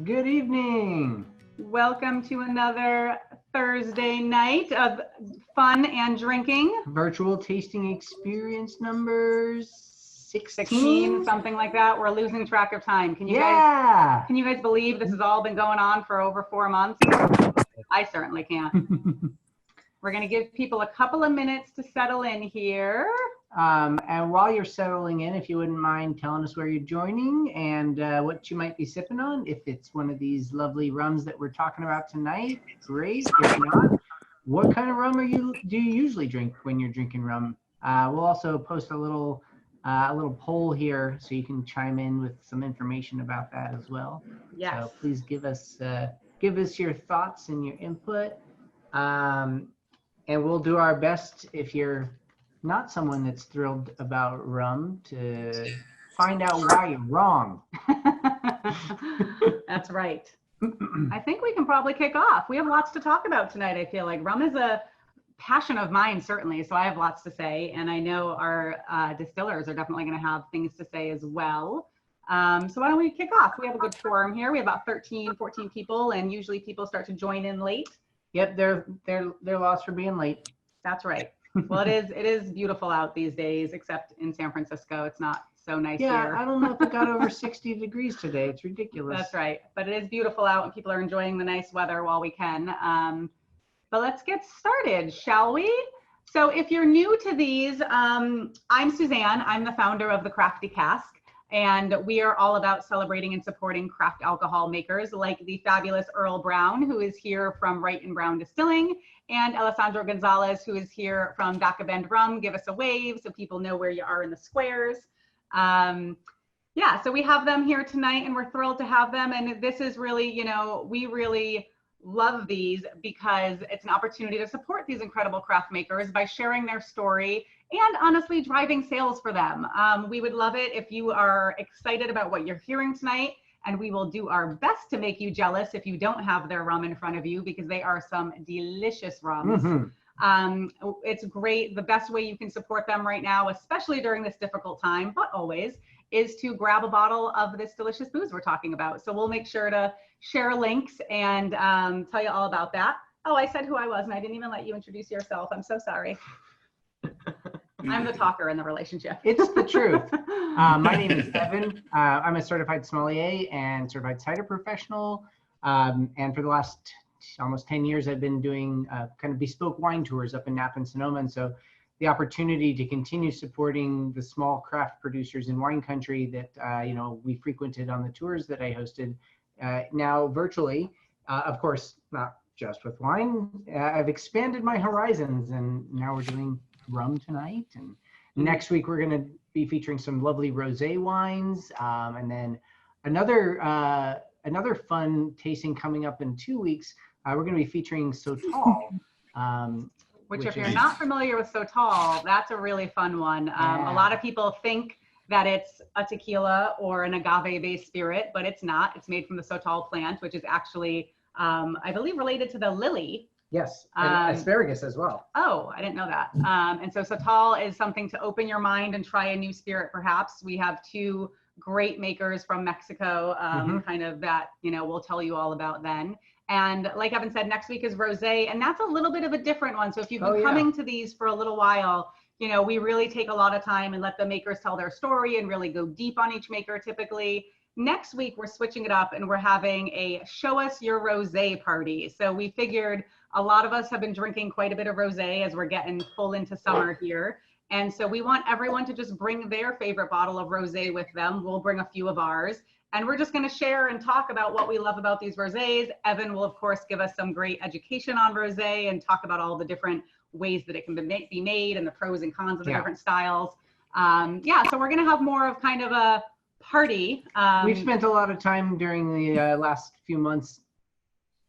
Good evening. Welcome to another Thursday night of fun and drinking. Virtual tasting experience numbers 16, 16? something like that. We're losing track of time. Can you Yeah. guys believe this has all been going on for over 4 months? I certainly can't. We're going to give people a couple of minutes to settle in here. And while you're settling in, if you wouldn't mind telling us where you're joining and what you might be sipping on. If it's one of these lovely rums that we're talking about tonight, great. If not, what kind of rum do you usually drink when you're drinking rum? We'll also post a little poll here so you can chime in with some information about that as well. Yes. So please give us your thoughts and your input, and we'll do our best if you're not someone that's thrilled about rum to find out why you're wrong. That's right. I think we can probably kick off. We have lots to talk about tonight. I feel like rum is a passion of mine, certainly. So I have lots to say, and I know our distillers are definitely going to have things to say as well. So why don't we kick off? We have a good forum here. We have about 13, 14 people, and usually people start to join in late. Yep, they're lost for being late. That's right. Well, it is beautiful out these days, except in San Francisco. It's not so nice here. Yeah, I don't know if it got over 60 degrees today. It's ridiculous. That's right. But it is beautiful out and people are enjoying the nice weather while we can. But let's get started, shall we? So if you're new to these, I'm Suzanne. I'm the founder of the Crafty Cask. And we are all about celebrating and supporting craft alcohol makers like the fabulous Earl Brown, who is here from Wright and Brown Distilling, and Alessandro Gonzalez, who is here from Baca Bend Rum. Give us a wave so people know where you are in the squares. Yeah, so we have them here tonight and we're thrilled to have them. And this is really, we really love these because it's an opportunity to support these incredible craft makers by sharing their story and honestly driving sales for them. We would love it if you are excited about what you're hearing tonight, and we will do our best to make you jealous if you don't have their rum in front of you, because they are some delicious rums. Mm-hmm. It's great. The best way you can support them right now, especially during this difficult time, but always, is to grab a bottle of this delicious booze we're talking about. So we'll make sure to share links and tell you all about that. Oh, I said who I was and I didn't even let you introduce yourself. I'm so sorry. I'm the talker in the relationship. It's the truth. My name is Evan. I'm a certified sommelier and certified cider professional. And for the last almost 10 years, I've been doing kind of bespoke wine tours up in Napa and Sonoma. And so the opportunity to continue supporting the small craft producers in wine country that we frequented on the tours that I hosted, now virtually, of course, not just with wine. I've expanded my horizons, and now we're doing rum tonight, and next week we're going to be featuring some lovely rosé wines, and then another fun tasting coming up in 2 weeks. We're going to be featuring Sotol, which if you're not familiar with Sotol, that's a really fun one. A lot of people think that it's a tequila or an agave-based spirit, but it's not. It's made from the Sotol plant, which is actually, I believe, related to the lily. Yes, and asparagus as well. Oh, I didn't know that. And so Sotol is something to open your mind and try a new spirit, perhaps. We have two great makers from Mexico, kind of that, we'll tell you all about then. And like Evan said, next week is rosé, and that's a little bit of a different one. So if you've been coming to these for a little while, we really take a lot of time and let the makers tell their story and really go deep on each maker typically. Next week, we're switching it up and we're having a show us your rosé party. So we figured a lot of us have been drinking quite a bit of rosé as we're getting full into summer here. And so we want everyone to just bring their favorite bottle of rosé with them. We'll bring a few of ours. And we're just going to share and talk about what we love about these rosés. Evan will, of course, give us some great education on rosé and talk about all the different ways that it can be made and the pros and cons of the different styles. So we're going to have more of kind of a party. We've spent a lot of time during the last few months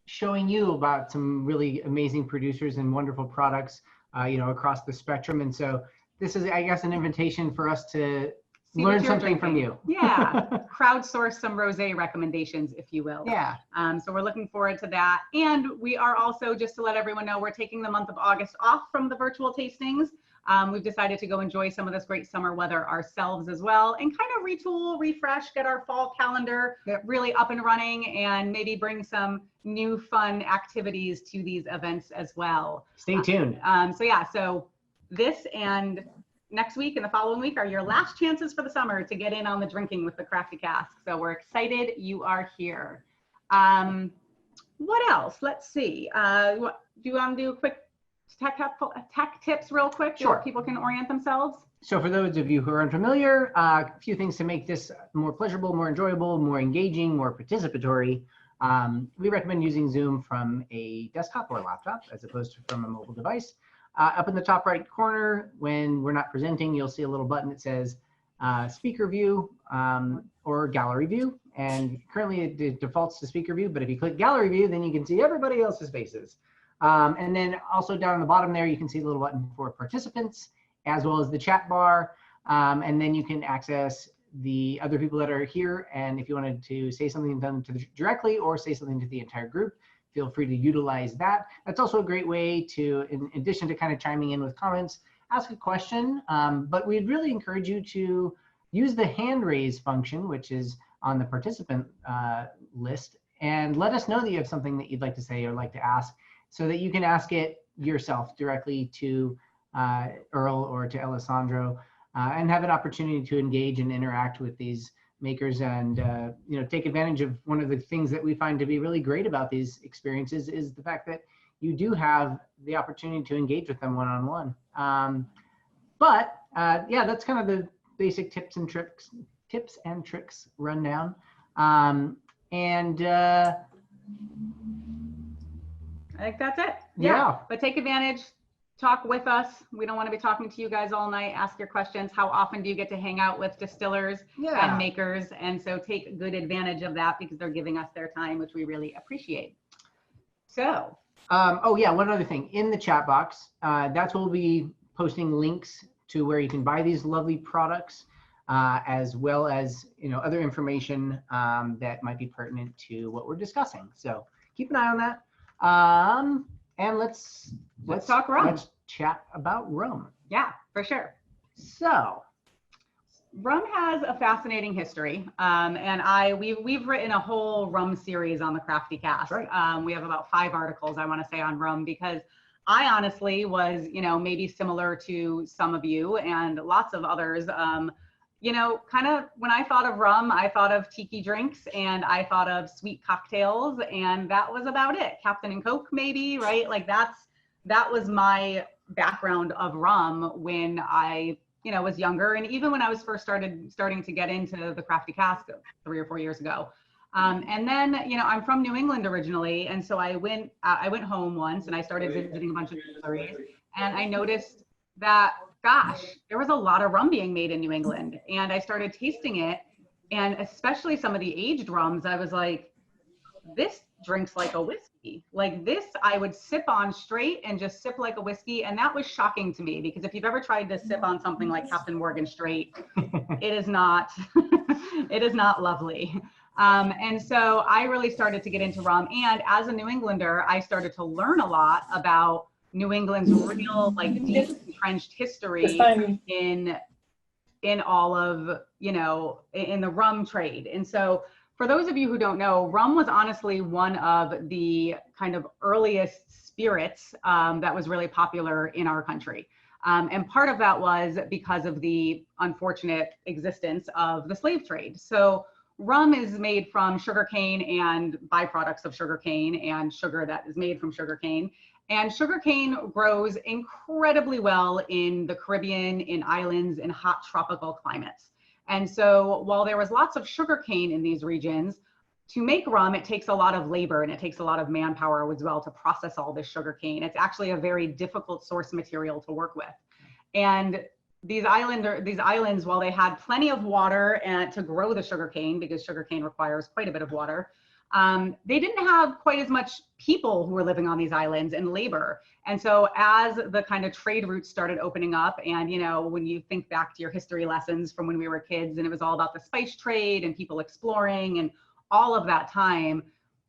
showing you about some really amazing producers and wonderful products, across the spectrum. And so this is, I guess, an invitation for us to learn something from you. Yeah, crowdsource some rosé recommendations, if you will. Yeah. So we're looking forward to that. And we are also, just to let everyone know, we're taking the month of August off from the virtual tastings. We've decided to go enjoy some of this great summer weather ourselves as well, and kind of retool, refresh, get our fall calendar really up and running, and maybe bring some new fun activities to these events as well. Stay tuned. So this and next week and the following week are your last chances for the summer to get in on the drinking with the Crafty Cask. So we're excited you are here. What else? Let's see. Do you want to do a quick tech tips real quick? Sure. So people can orient themselves. So for those of you who are unfamiliar, a few things to make this more pleasurable, more enjoyable, more engaging, more participatory. We recommend using Zoom from a desktop or laptop as opposed to from a mobile device. Up in the top right corner, when we're not presenting, you'll see a little button that says speaker view or gallery view. And currently it defaults to speaker view, but if you click gallery view, then you can see everybody else's faces. And then also down on the bottom there, you can see the little button for participants, as well as the chat bar. And then you can access the other people that are here. And if you wanted to say something to them directly or say something to the entire group, feel free to utilize that. That's also a great way to, in addition to kind of chiming in with comments, ask a question. But we'd really encourage you to use the hand raise function, which is on the participant list, and let us know that you have something that you'd like to say or like to ask, so that you can ask it yourself directly to Earl or to Alessandro, and have an opportunity to engage and interact with these makers, and take advantage of one of the things that we find to be really great about these experiences is the fact that you do have the opportunity to engage with them one-on-one. Yeah, that's kind of the basic tips and tricks rundown. I think that's it. Yeah. But take advantage, talk with us. We don't want to be talking to you guys all night. Ask your questions. How often do you get to hang out with distillers and makers? And so take good advantage of that, because they're giving us their time, which we really appreciate. So. One other thing. In the chat box, that's where we'll be posting links to where you can buy these lovely products, as well as other information that might be pertinent to what we're discussing. So keep an eye on that. And let's talk rum. Let's chat about rum. Yeah, for sure. So rum has a fascinating history, and we've written a whole rum series on the Crafty Cask. Right. We have about 5 articles, I want to say, on rum, because I honestly was, maybe similar to some of you and lots of others. Kind of when I thought of rum, I thought of tiki drinks, and I thought of sweet cocktails, and that was about it. Captain and Coke, maybe, right? Like that was my background of rum when I, was younger, and even when I was first starting to get into the Crafty Cask 3 or 4 years ago. And then, I'm from New England originally, and so I went home once, and I started visiting a bunch of distilleries, and I noticed that, gosh, there was a lot of rum being made in New England, and I started tasting it, and especially some of the aged rums, I was like, this drinks like a whiskey. Like this, I would sip on straight and just sip like a whiskey, and that was shocking to me, because if you've ever tried to sip on something like Captain Morgan straight, it is not, it is not lovely. And so I really started to get into rum, and as a New Englander, I started to learn a lot about New England's real, like, deep entrenched history in all of, in the rum trade. And so for those of you who don't know, rum was honestly one of the kind of earliest spirits that was really popular in our country. And part of that was because of the unfortunate existence of the slave trade. So rum is made from sugarcane and byproducts of sugarcane and sugar that is made from sugarcane. And sugarcane grows incredibly well in the Caribbean, in islands, in hot tropical climates. And so while there was lots of sugarcane in these regions, to make rum, it takes a lot of labor and it takes a lot of manpower as well to process all this sugarcane. It's actually a very difficult source material to work with. And these islands, while they had plenty of water to grow the sugarcane, because sugarcane requires quite a bit of water, they didn't have quite as much people who were living on these islands and labor. And so as the kind of trade routes started opening up, and when you think back to your history lessons from when we were kids, and it was all about the spice trade and people exploring and all of that time,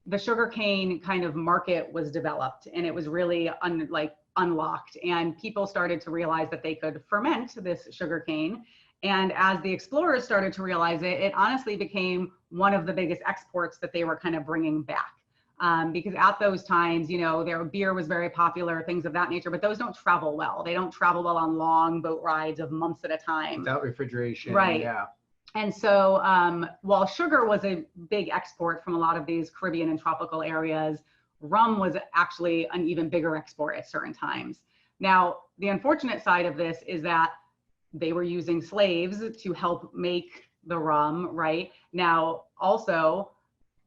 the sugarcane kind of market was developed, and it was really unlocked, and people started to realize that they could ferment this sugarcane. And as the explorers started to realize it, it honestly became one of the biggest exports that they were kind of bringing back. Because at those times, you know, their beer was very popular, things of that nature, but those don't travel well. They don't travel well on long boat rides of months at a time. Without refrigeration. Right. Yeah. And so while sugar was a big export from a lot of these Caribbean and tropical areas, rum was actually an even bigger export at certain times. Now, the unfortunate side of this is that they were using slaves to help make the rum, right? Now, also,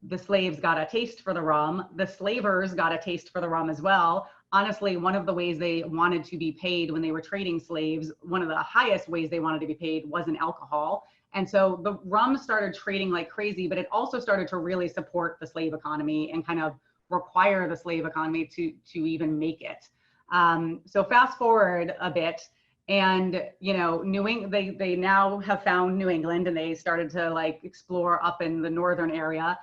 the slaves got a taste for the rum. The slavers got a taste for the rum as well. Honestly, one of the ways they wanted to be paid when they were trading slaves, one of the highest ways they wanted to be paid was in alcohol. And so the rum started trading like crazy, but it also started to really support the slave economy and kind of require the slave economy to even make it. So fast forward a bit, and you know, they now have found New England, and they started to like explore up in the northern area.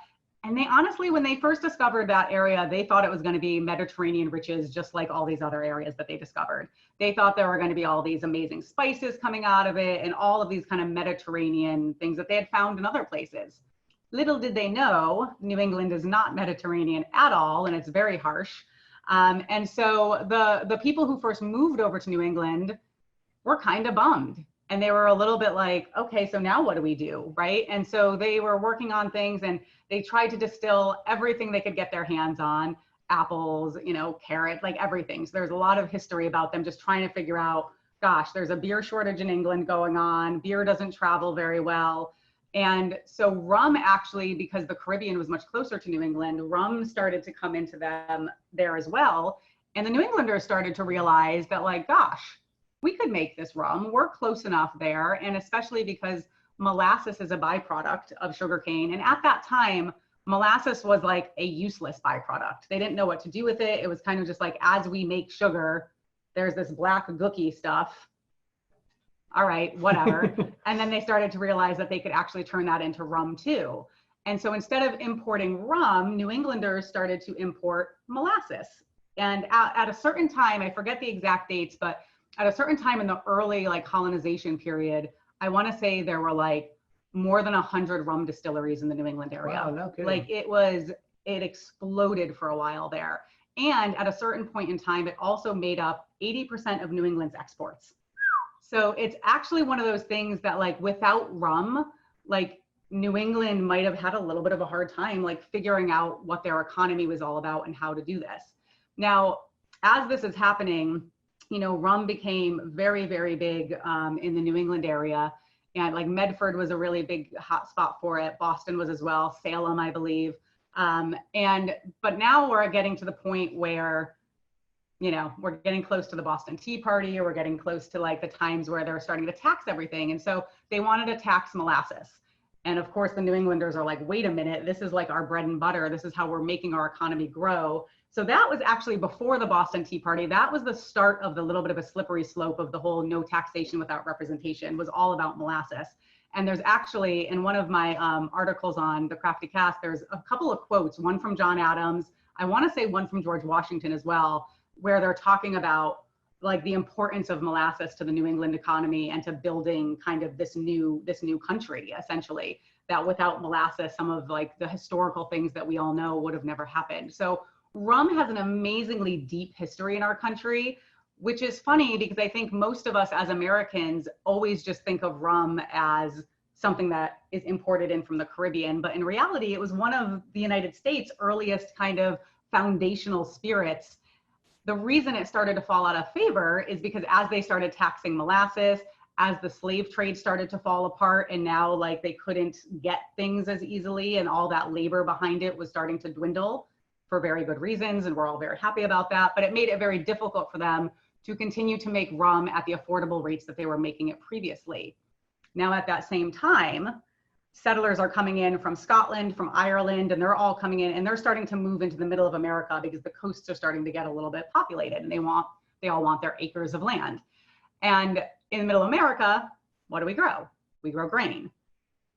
And they honestly, when they first discovered that area, they thought it was going to be Mediterranean riches, just like all these other areas that they discovered. They thought there were going to be all these amazing spices coming out of it and all of these kind of Mediterranean things that they had found in other places. Little did they know, New England is not Mediterranean at all, and it's very harsh. And so the people who first moved over to New England were kind of bummed. And they were a little bit like, okay, so now what do we do, right? And so they were working on things, and they tried to distill everything they could get their hands on, apples, you know, carrots, like everything. So there's a lot of history about them just trying to figure out, gosh, there's a beer shortage in England going on. Beer doesn't travel very well. And so rum actually, because the Caribbean was much closer to New England, rum started to come into them there as well. And the New Englanders started to realize that, like, gosh, we could make this rum. We're close enough there. And especially because molasses is a byproduct of sugarcane. And at that time, molasses was like a useless byproduct. They didn't know what to do with it. It was kind of just like, as we make sugar, there's this black gooky stuff. All right, whatever. And then they started to realize that they could actually turn that into rum too. And so instead of importing rum, New Englanders started to import molasses. And at a certain time, I forget the exact dates, but at a certain time in the early like colonization period, I want to say there were like more than 100 rum distilleries in the New England area. Wow, no kidding. Like it exploded for a while there. And at a certain point in time, it also made up 80% of New England's exports. So it's actually one of those things that, like, without rum, like New England might have had a little bit of a hard time like figuring out what their economy was all about and how to do this. Now, as this is happening, you know, rum became very, very big in the New England area. And like Medford was a really big hot spot for it. Boston was as well, Salem, I believe. But now we're getting to the point where, you know, we're getting close to the Boston Tea Party, or we're getting close to like the times where they're starting to tax everything. And so they wanted to tax molasses. And of course, the New Englanders are like, wait a minute, this is like our bread and butter. This is how we're making our economy grow. So that was actually before the Boston Tea Party. That was the start of the little bit of a slippery slope of the whole no taxation without representation, was all about molasses. And there's actually, in one of my articles on the Crafty Cast, there's a couple of quotes, one from John Adams, I want to say one from George Washington as well, where they're talking about like the importance of molasses to the New England economy and to building kind of this new country, essentially, that without molasses, some of like the historical things that we all know would have never happened. So rum has an amazingly deep history in our country, which is funny because I think most of us as Americans always just think of rum as something that is imported in from the Caribbean. But in reality, it was one of the United States' earliest kind of foundational spirits. The reason it started to fall out of favor is because as they started taxing molasses, as the slave trade started to fall apart, and now like they couldn't get things as easily, and all that labor behind it was starting to dwindle for very good reasons, and we're all very happy about that. But it made it very difficult for them to continue to make rum at the affordable rates that they were making it previously. Now, at that same time, settlers are coming in from Scotland, from Ireland, and they're all coming in and they're starting to move into the middle of America because the coasts are starting to get a little bit populated, and they all want their acres of land. And in the middle of America, what do? We grow grain.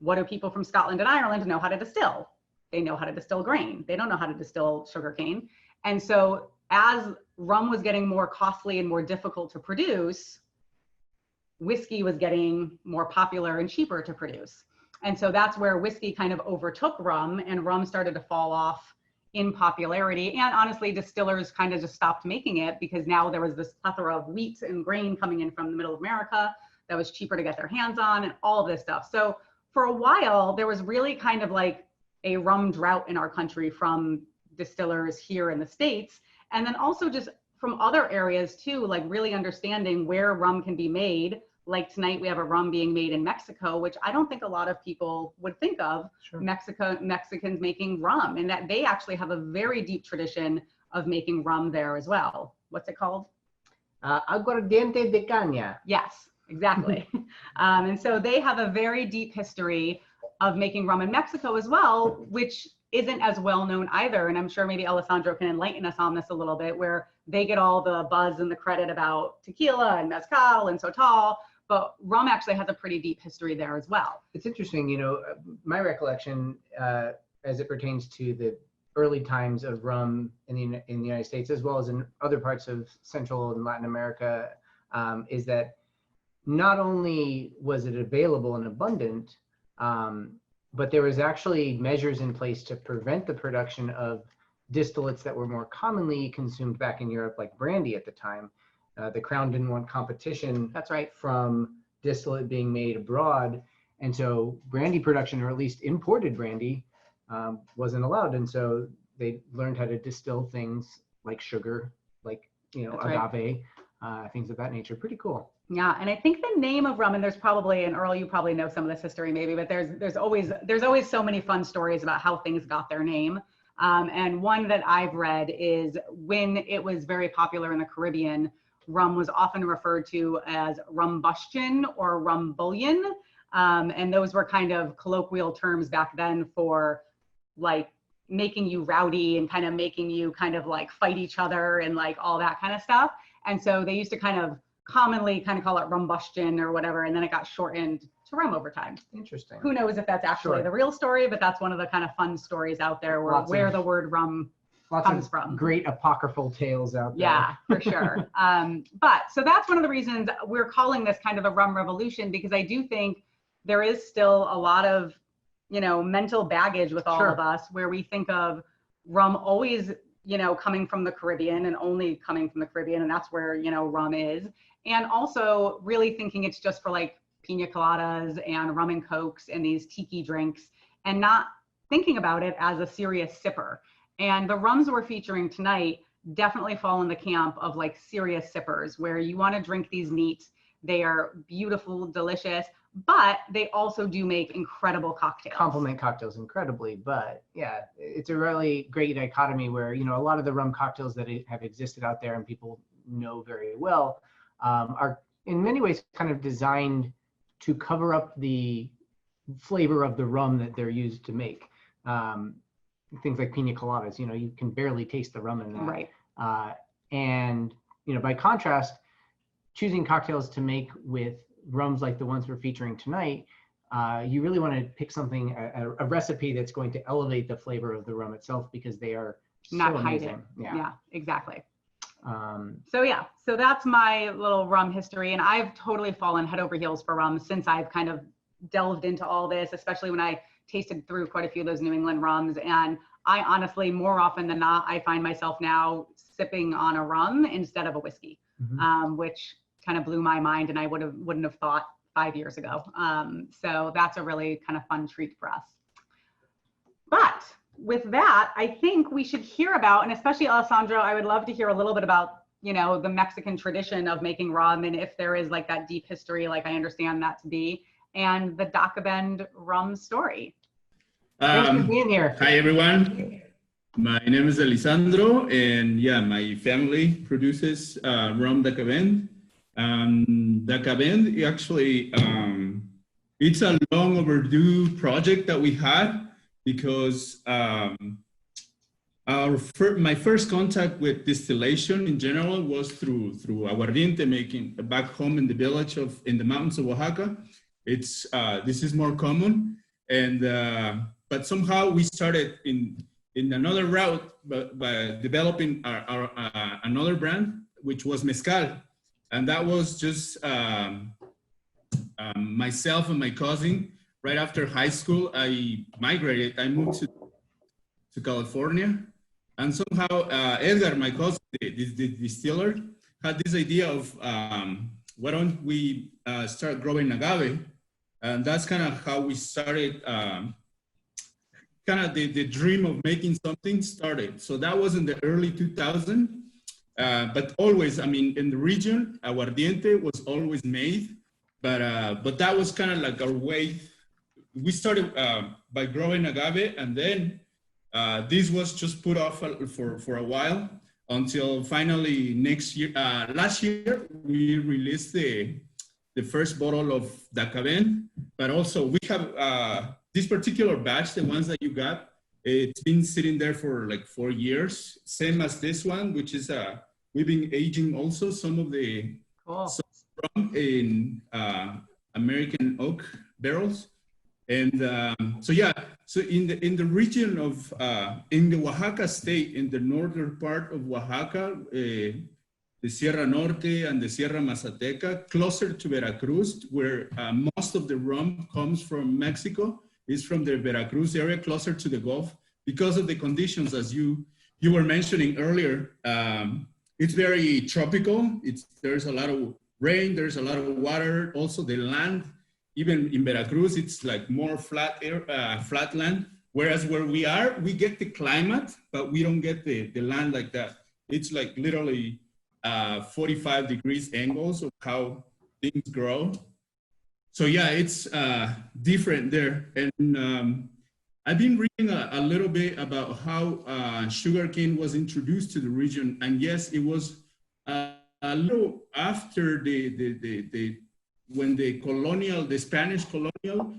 What do people from Scotland and Ireland know how to distill? They know how to distill grain. They don't know how to distill sugarcane. And so as rum was getting more costly and more difficult to produce, whiskey was getting more popular and cheaper to produce. And so that's where whiskey kind of overtook rum, and rum started to fall off in popularity. And honestly, distillers kind of just stopped making it because now there was this plethora of wheat and grain coming in from the middle of America that was cheaper to get their hands on and all of this stuff. So for a while, there was really kind of like a rum drought in our country from distillers here in the States. And then also just from other areas too, like really understanding where rum can be made. Like tonight we have a rum being made in Mexico, which I don't think a lot of people would think of. Sure. Mexicans making rum, and that they actually have a very deep tradition of making rum there as well. What's it called? Aguardiente de caña. Yes, exactly. And so they have a very deep history of making rum in Mexico as well, which isn't as well known either. And I'm sure maybe Alessandro can enlighten us on this a little bit, where they get all the buzz and the credit about tequila and mezcal and sotol, but rum actually has a pretty deep history there as well. It's interesting, you know, my recollection as it pertains to the early times of rum in the United States, as well as in other parts of Central and Latin America, is that not only was it available and abundant, but there was actually measures in place to prevent the production of distillates that were more commonly consumed back in Europe, like brandy at the time. The Crown didn't want competition. That's right. From distillate being made abroad. And so brandy production, or at least imported brandy, wasn't allowed. And so they learned how to distill things like sugar, like, you know, agave, things of that nature. Pretty cool. Yeah, and I think the name of rum, and there's probably, and Earl, you probably know some of this history maybe, but there's always so many fun stories about how things got their name. And one that I've read is when it was very popular in the Caribbean, rum was often referred to as rumbustion or rumbullion. And those were kind of colloquial terms back then for like making you rowdy and kind of making you kind of like fight each other and like all that kind of stuff. And so they used to kind of commonly kind of call it rumbustion or whatever, and then it got shortened to rum over time. Interesting. Who knows if that's actually the real story, but that's one of the kind of fun stories out there where the word rum comes from. Great apocryphal tales out there. Yeah, for sure. But so that's one of the reasons we're calling this kind of a rum revolution, because I do think there is still a lot of, you know, mental baggage with all of us, where we think of rum always, you know, coming from the Caribbean and only coming from the Caribbean, and that's where, you know, rum is. And also really thinking it's just for like pina coladas and rum and cokes and these tiki drinks, and not thinking about it as a serious sipper. And the rums we're featuring tonight definitely fall in the camp of like serious sippers, where you want to drink these neat. They are beautiful, delicious, but they also do make incredible cocktails. Complement cocktails incredibly, but yeah, it's a really great dichotomy where, you know, a lot of the rum cocktails that have existed out there and people know very well are in many ways kind of designed to cover up the flavor of the rum that they're used to make. Things like pina coladas, you know, you can barely taste the rum in that. Right. And, you know, by contrast, choosing cocktails to make with rums like the ones we're featuring tonight, you really want to pick something, a recipe that's going to elevate the flavor of the rum itself, because they are not so hiding. amazing. Yeah, exactly. So that's my little rum history, and I've totally fallen head over heels for rum since I've kind of delved into all this, especially when I tasted through quite a few of those New England rums. And I honestly, more often than not, I find myself now sipping on a rum instead of a whiskey, which kind of blew my mind, and I wouldn't have thought 5 years ago. So that's a really kind of fun treat for us. But with that, I think we should hear about, and especially Alessandro, I would love to hear a little bit about, you know, the Mexican tradition of making rum, and if there is like that deep history, like I understand that to be, and the Dacabend rum story. Thanks for being here. Hi, everyone. My name is Alessandro, and yeah, my family produces rum Dacabend. Dacabend, actually, it's a long overdue project that we had, because my first contact with distillation in general was through aguardiente making back home in the village in the mountains of Oaxaca. This is more common, and but somehow we started in another route by developing another brand, which was mezcal. And that was just myself and my cousin. Right after high school, I migrated. I moved to California. And somehow Edgar, my cousin, the distiller, had this idea of why don't we start growing agave? And that's kind of how we started, kind of the dream of making something started. So that was in the early 2000s. But always, I mean, in the region, aguardiente was always made, but that was kind of like our way. We started by growing agave, and then this was just put off for a while until finally last year, we released the first bottle of Dacaben. But also we have this particular batch, the ones that you got, it's been sitting there for like 4 years, same as this one, which is we've been aging also some of the rum in American oak barrels. And so yeah, so in the region of in the Oaxaca state, in the northern part of Oaxaca, the Sierra Norte and the Sierra Mazateca, closer to Veracruz, where most of the rum comes from Mexico, is from the Veracruz area, closer to the Gulf, because of the conditions, as you were mentioning earlier. It's very tropical. There's a lot of rain, there's a lot of water. Also the land, even in Veracruz, it's like more flat land. Whereas where we are, we get the climate, but we don't get the land like that. It's like literally 45 degrees angles of how things grow. So yeah, it's different there. And I've been reading a little bit about how sugarcane was introduced to the region. And yes, it was a little after when the Spanish colonial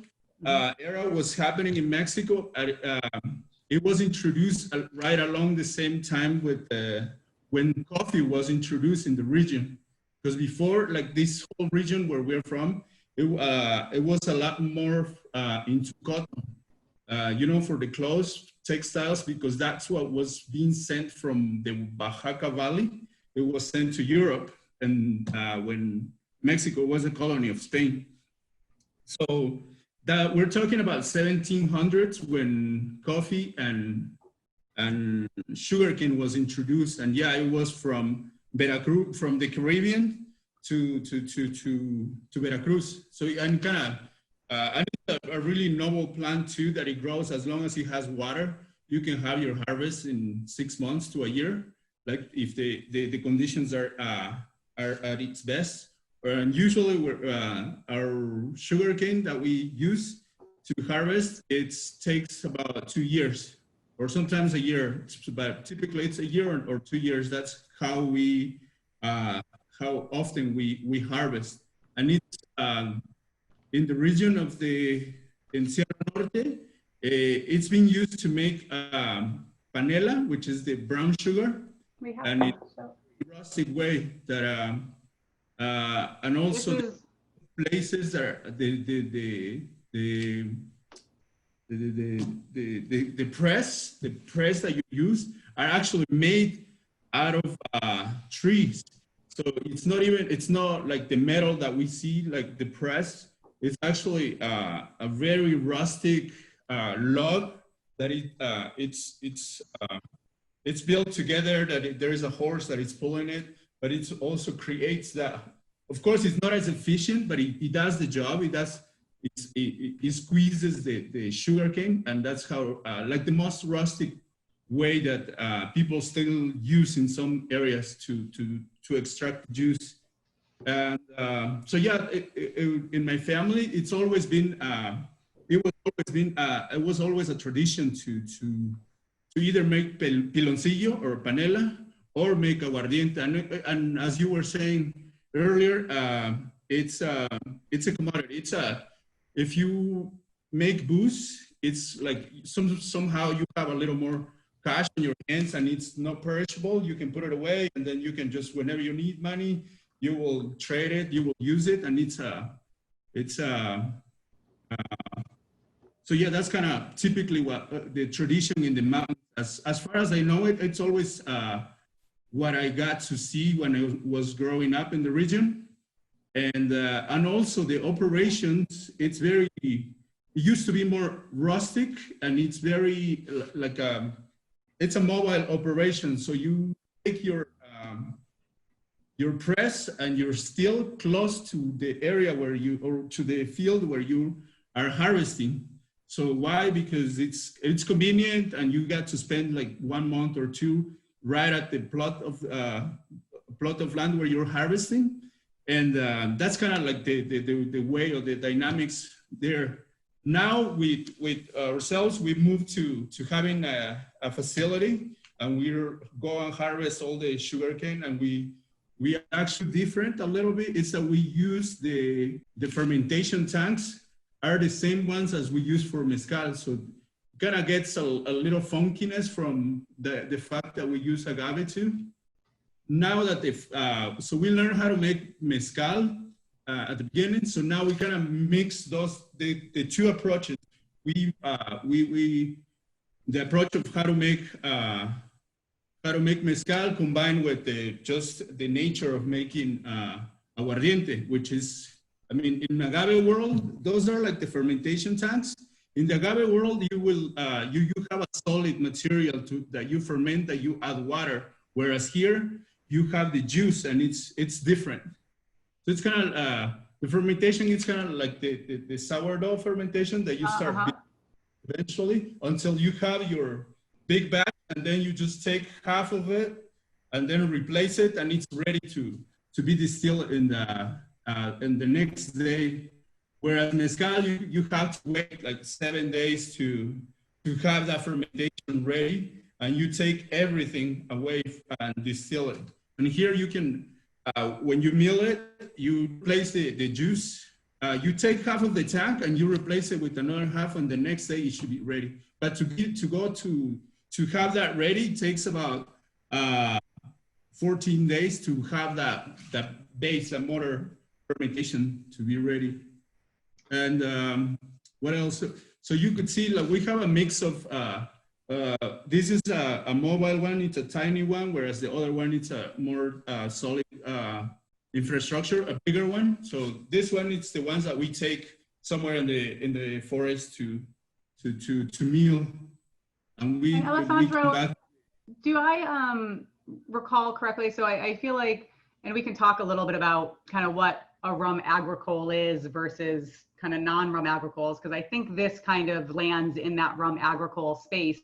era was happening in Mexico. It was introduced right along the same time with when coffee was introduced in the region. Because before, like this whole region where we're from, it was a lot more into cotton, you know, for the clothes, textiles, because that's what was being sent from the Oaxaca Valley. It was sent to Europe, and when Mexico was a colony of Spain. So that we're talking about 1700s when coffee and sugarcane was introduced. And yeah, it was from Veracruz, from the Caribbean to Veracruz. So and kind of, and it's a really noble plant too, that it grows as long as it has water. You can have your harvest in 6 months to a year, like if the conditions are at its best. And usually our sugarcane that we use to harvest, it takes about 2 years or sometimes a year, but typically it's a year or 2 years. That's how we, how often we harvest. And it's in the region of in Sierra Norte, it's been used to make panela, which is the brown sugar. We have and it's a rustic way that, and also the places that are the press that you use are actually made out of trees. So it's not like the metal that we see, like the press. It's actually a very rustic log that it's built together, that there is a horse that is pulling it, but it also creates that. Of course, it's not as efficient, but it does the job. It squeezes the sugarcane, and that's how, like the most rustic way that people still use in some areas to extract juice. And so yeah, in my family, it's always been, it was always a tradition to either make piloncillo or panela, or make aguardiente. And as you were saying earlier, it's a commodity. If you make booze, it's like somehow you have a little more cash in your hands, and it's not perishable. You can put it away, and then you can just, whenever you need money, you will trade it, you will use it, and so yeah, that's kind of typically what the tradition in the mountains as far as I know it, it's always what I got to see when I was growing up in the region. And also the operations, it's very, it used to be more rustic, and it's very like it's a mobile operation. So you take your press and you're still close to the area where you, or to the field where you are harvesting. So why? Because it's convenient, and you got to spend like 1 month or two right at the plot of land where you're harvesting. And that's kind of like the way, or the dynamics there. Now with ourselves, we moved to having a facility, and we're going to harvest all the sugarcane, and we are actually different a little bit. It's that we use the fermentation tanks are the same ones as we use for mezcal. So kind of gets a little funkiness from the fact that we use agave too. Now that so we learned how to make mezcal at the beginning. So now we kind of mix the two approaches. The approach of how to make mezcal combined with just the nature of making aguardiente, which is, I mean, in agave world, those are like the fermentation tanks. In the agave world, you will you have a solid material that you ferment, that you add water, whereas here you have the juice, and it's different. So it's kind of the fermentation. It's kind of like the sourdough fermentation that you start eventually until you have your big batch, and then you just take half of it and then replace it, and it's ready to be distilled in the next day. Whereas mezcal, you have to wait like 7 days to have that fermentation ready, and you take everything away and distill it. And here you can, when you mill it, you place the juice. You take half of the tank and you replace it with another half, and the next day it should be ready. But to have that ready takes about 14 days to have that base, that motor fermentation to be ready. And what else? So you could see, like, we have a mix of, this is a mobile one, it's a tiny one, whereas the other one, it's a more solid infrastructure, a bigger one. So this one, it's the ones that we take somewhere in the forest to meal. And Alessandro, do I recall correctly? So I feel like, and we can talk a little bit about kind of what a rum agricole is versus kind of non-rum agricoles, because I think this kind of lands in that rum agricole space.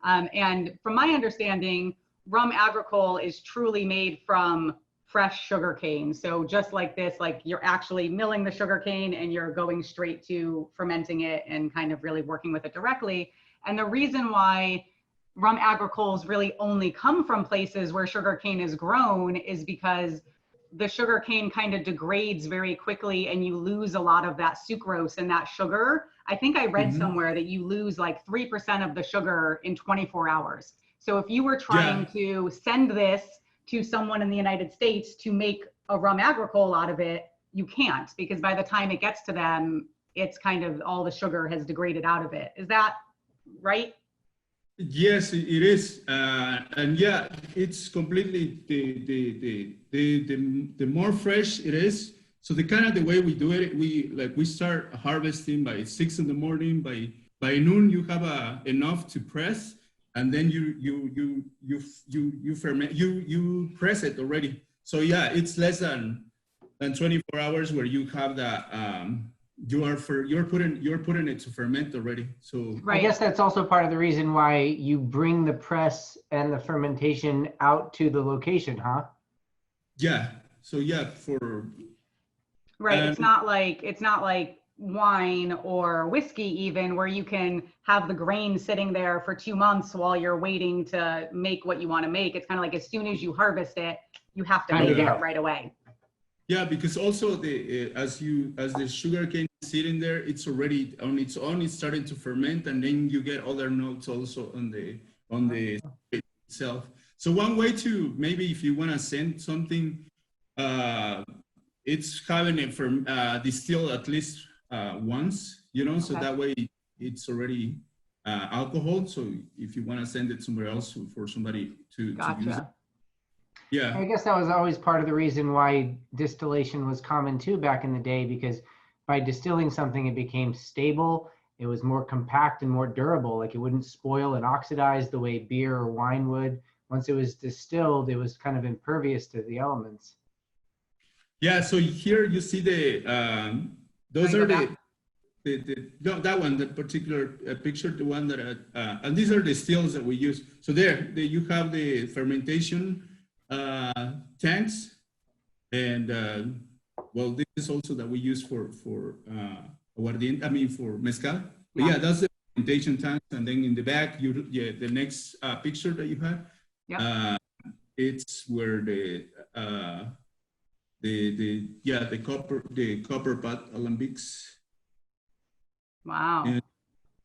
And from my understanding, rum agricole is truly made from fresh sugar cane. So just like this, like you're actually milling the sugar cane and you're going straight to fermenting it and kind of really working with it directly. And the reason why rum agricoles really only come from places where sugar cane is grown is because the sugar cane kind of degrades very quickly, and you lose a lot of that sucrose and that sugar. I think I read somewhere that you lose like 3% of the sugar in 24 hours. So if you were trying to send this to someone in the United States to make a rum agricole out of it, you can't, because by the time it gets to them, it's kind of all the sugar has degraded out of it. Is that right? Yes, it is, and yeah, it's completely the more fresh it is. So the way we do it, we start harvesting by 6 in the morning. By noon, you have enough to press, and then you ferment. You press it already. So yeah, it's less than 24 hours where you have that. You're putting it to ferment already. So I guess that's also part of the reason why you bring the press and the fermentation out to the location, huh? Yeah. So yeah, right. It's not like wine or whiskey even, where you can have the grain sitting there for 2 months while you're waiting to make what you want to make. It's kind of like as soon as you harvest it, you have to make it right away. Yeah, because also as the sugar cane is sitting there, it's already on its own. It's starting to ferment, and then you get other notes also on the itself. So one way to, maybe if you want to send something, it's having it from distilled at least once, so that way it's already alcohol. So if you want to send it somewhere else for somebody to use it. Gotcha. Yeah. I guess that was always part of the reason why distillation was common too back in the day, because by distilling something, it became stable. It was more compact and more durable. Like it wouldn't spoil and oxidize the way beer or wine would. Once it was distilled, it was kind of impervious to the elements. Yeah. So here you see the those Can I are go no, that one, that particular picture, the one that and these are the stills that we use. So there you have the fermentation tanks, and well, this is also that we use for aguardiente, I mean for mezcal. But yeah, that's the fermentation tanks, and then in the back, the next picture that you have, it's where the copper pot alambics. Wow. And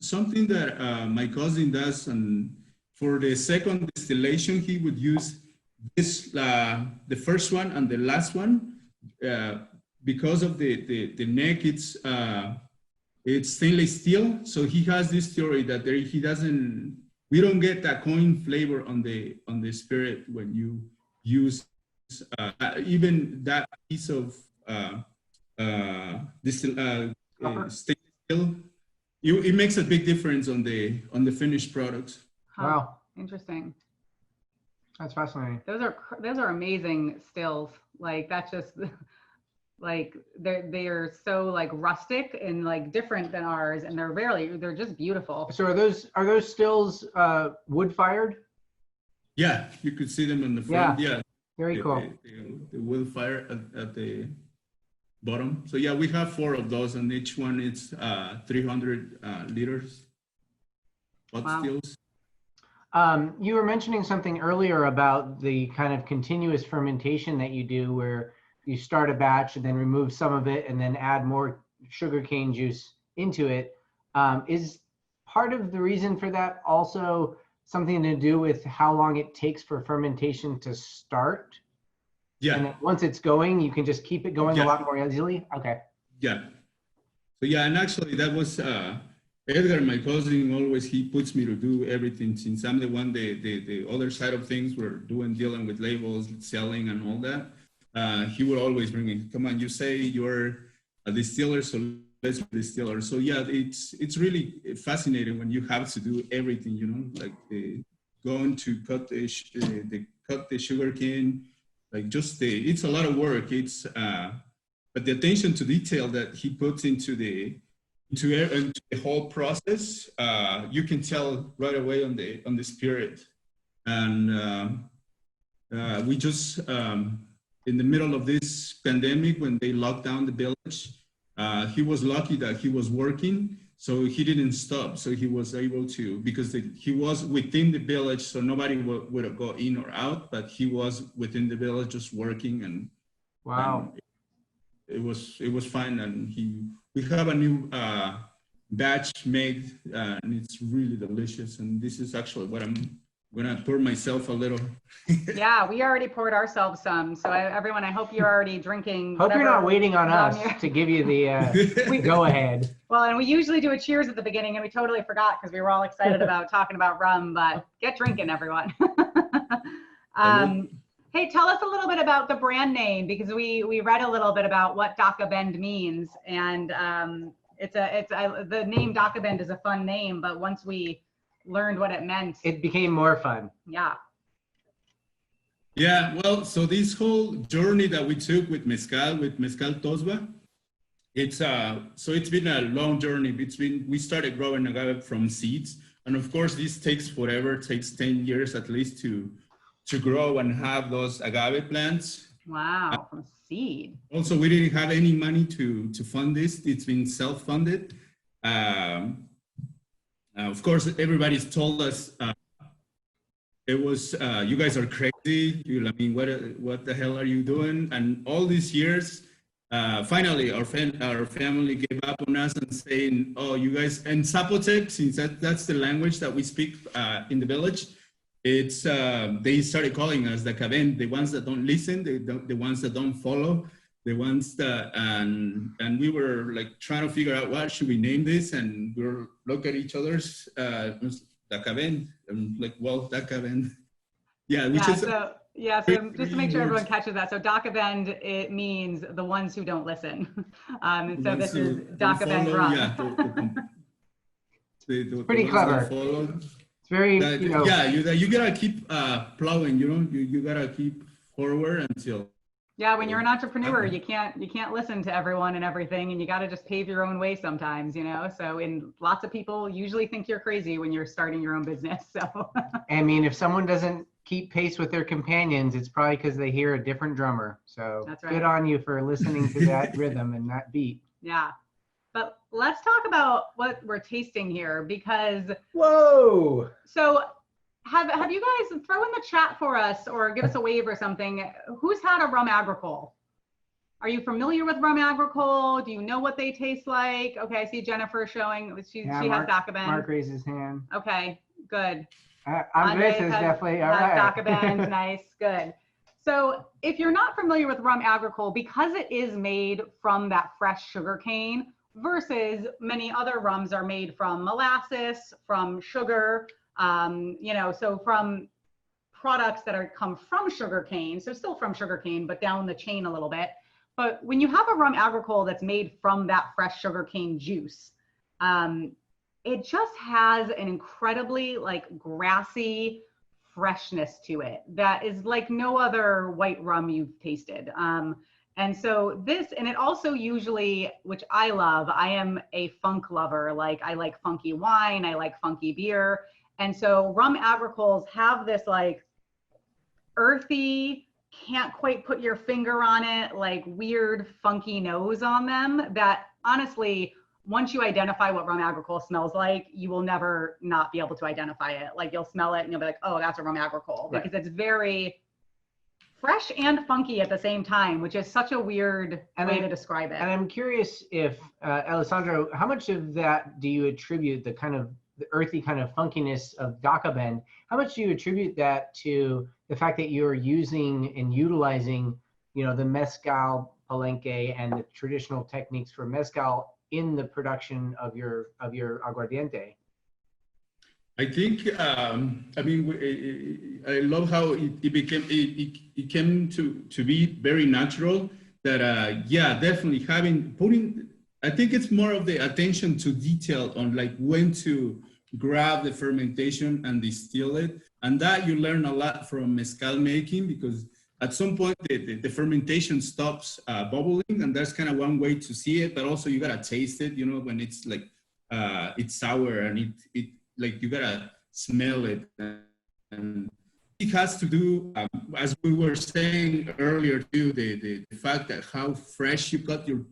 something that my cousin does, and for the second distillation, he would use this, the first one and the last one, because of the neck, it's stainless steel. So he has this theory that we don't get that coin flavor on the spirit when you use even that piece of stainless steel. It makes a big difference on the finished products. Huh. Wow, Interesting. that's fascinating. Those are amazing stills. Like that's just like they're so like rustic and like different than ours, and they're just beautiful. So are those stills wood fired? Yeah, you could see them in the front. Yeah, Very cool. The wood fire at the bottom. So yeah, we have 4 of those, and each one is 300 liters pot stills. You were mentioning something earlier about the kind of continuous fermentation that you do, where you start a batch and then remove some of it and then add more sugarcane juice into it. Is part of the reason for that also something to do with how long it takes for fermentation to start? Yeah. And once it's going, you can just keep it going a lot more easily? Okay. Yeah. So yeah, and actually that was Edgar, my cousin, always, he puts me to do everything, since I'm the one, the other side of things, we're dealing with labels, selling and all that. He would always bring me, come on, you say you're a distiller, so let's be a distiller. So yeah, it's really fascinating when you have to do everything, you know, like going to cut the sugar cane, like it's a lot of work. It's but the attention to detail that he puts into the whole process, you can tell right away on the spirit. And we just in the middle of this pandemic, when they locked down the village, he was lucky that he was working, so he didn't stop. So he was able to, because he was within the village, so nobody would go in or out, but he was within the village just working. And wow, and it was fine. And we have a new batch made, and it's really delicious. And this is actually what I'm gonna pour myself a little. Yeah, we already poured ourselves some. So everyone, I hope you're already drinking. Hope you're not waiting on us to give you the go ahead. Well, and we usually do a cheers at the beginning, and we totally forgot because we were all excited about talking about rum, but get drinking, everyone. Hey, tell us a little bit about the brand name, because we read a little bit about what DACA Bend means, and the name DACA Bend is a fun name, but once we learned what it meant, it became more fun. Yeah. Yeah, well, so this whole journey that we took with Mezcal Tosba, it's been a long journey. We started growing agave from seeds, and of course this takes forever. It takes 10 years at least to grow and have those agave plants. Wow, from seed. Also, we didn't have any money to fund this. It's been self-funded. Of course, everybody's told us it was you guys are crazy. I mean, what the hell are you doing? And all these years, finally, our family gave up on us and saying, "Oh, you guys," and Zapotec, since that's the language that we speak in the village. They started calling us the Caben, the ones that don't listen, the ones that don't follow. the ones that, and we were like trying to figure out what should we name this, and we were look at each other's, Dacaben, and like, well, Dacaben. Yeah, which is. So just to make sure everyone catches that. So DACA Bend, it means the ones who don't listen. And so this is DACA Bend Rum. Yeah, the Pretty clever. It's very, you know. Yeah, you gotta keep plowing, you know, you gotta keep forward until. Yeah, when you're an entrepreneur, you can't listen to everyone and everything, and you got to just pave your own way sometimes, you know. So, lots of people usually think you're crazy when you're starting your own business. So, I mean, if someone doesn't keep pace with their companions, it's probably because they hear a different drummer. So, that's right. Good on you for listening to that rhythm and that beat. Yeah, but let's talk about what we're tasting here, because Whoa! So. Have you guys throw in the chat for us or give us a wave or something? Who's had a rum agricole? Are you familiar with rum agricole? Do you know what they taste like? Okay, I see Jennifer showing. She has DACA Bend. Mark raised his hand. Okay, good. Andres is definitely all right. DACA Bend, nice, good. So if you're not familiar with rum agricole, because it is made from that fresh sugar cane versus many other rums are made from molasses, from sugar, you know, so from products that come from sugar cane, so still from sugar cane, but down the chain a little bit. But when you have a rum agricole that's made from that fresh sugar cane juice, it just has an incredibly like grassy freshness to it that is like no other white rum you've tasted. And so and it also usually, which I love, I am a funk lover. Like I like funky wine, I like funky beer. And so rum agricoles have this like earthy, can't quite put your finger on it, like weird funky nose on them that honestly, once you identify what rum agricole smells like, you will never not be able to identify it. Like you'll smell it and you'll be like, oh, that's a rum agricole, right. Because it's very fresh and funky at the same time, which is such a weird way to describe it. And I'm curious if, Alessandro, how much of that do you attribute the kind of the earthy kind of funkiness of DACA Bend? How much do you attribute that to the fact that you're using and utilizing, you know, the mezcal palenque and the traditional techniques for mezcal in the production of your aguardiente? I think, I mean, I love how it came to be very natural that, yeah, definitely I think it's more of the attention to detail on like when to grab the fermentation and distill it. And that you learn a lot from mezcal making, because at some point the fermentation stops bubbling, and that's kind of one way to see it, but also you gotta taste it, you know, when it's like, it's sour and it like you gotta smell it. And it has to do, as we were saying earlier too, the fact that how fresh you got your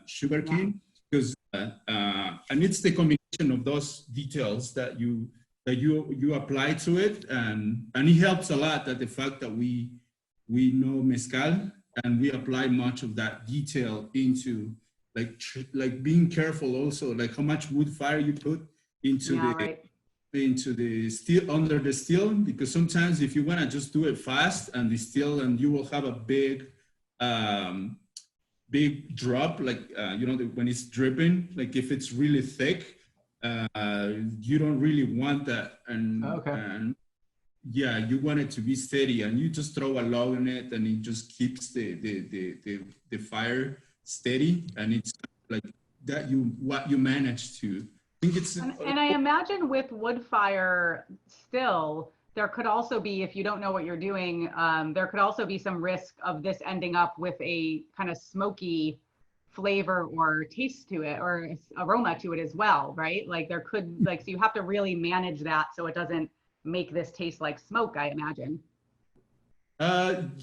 sugar cane, because and it's the combination of those details that you apply to it, and it helps a lot that the fact that we know mezcal and we apply much of that detail into like being careful also, like how much wood fire you put into into the still under the still, because sometimes if you want to just do it fast and distill, and you will have a big big drop, like you know, when it's dripping, like if it's really thick, you don't really want that. And yeah, you want it to be steady, and you just throw a log on it and it just keeps the fire steady, and it's like that what you manage to. I think it's, and I imagine with wood fire still, there could also be, if you don't know what you're doing, there could also be some risk of this ending up with a kind of smoky flavor or taste to it, or aroma to it as well, right? Like there could, like, so you have to really manage that so it doesn't make this taste like smoke, I imagine.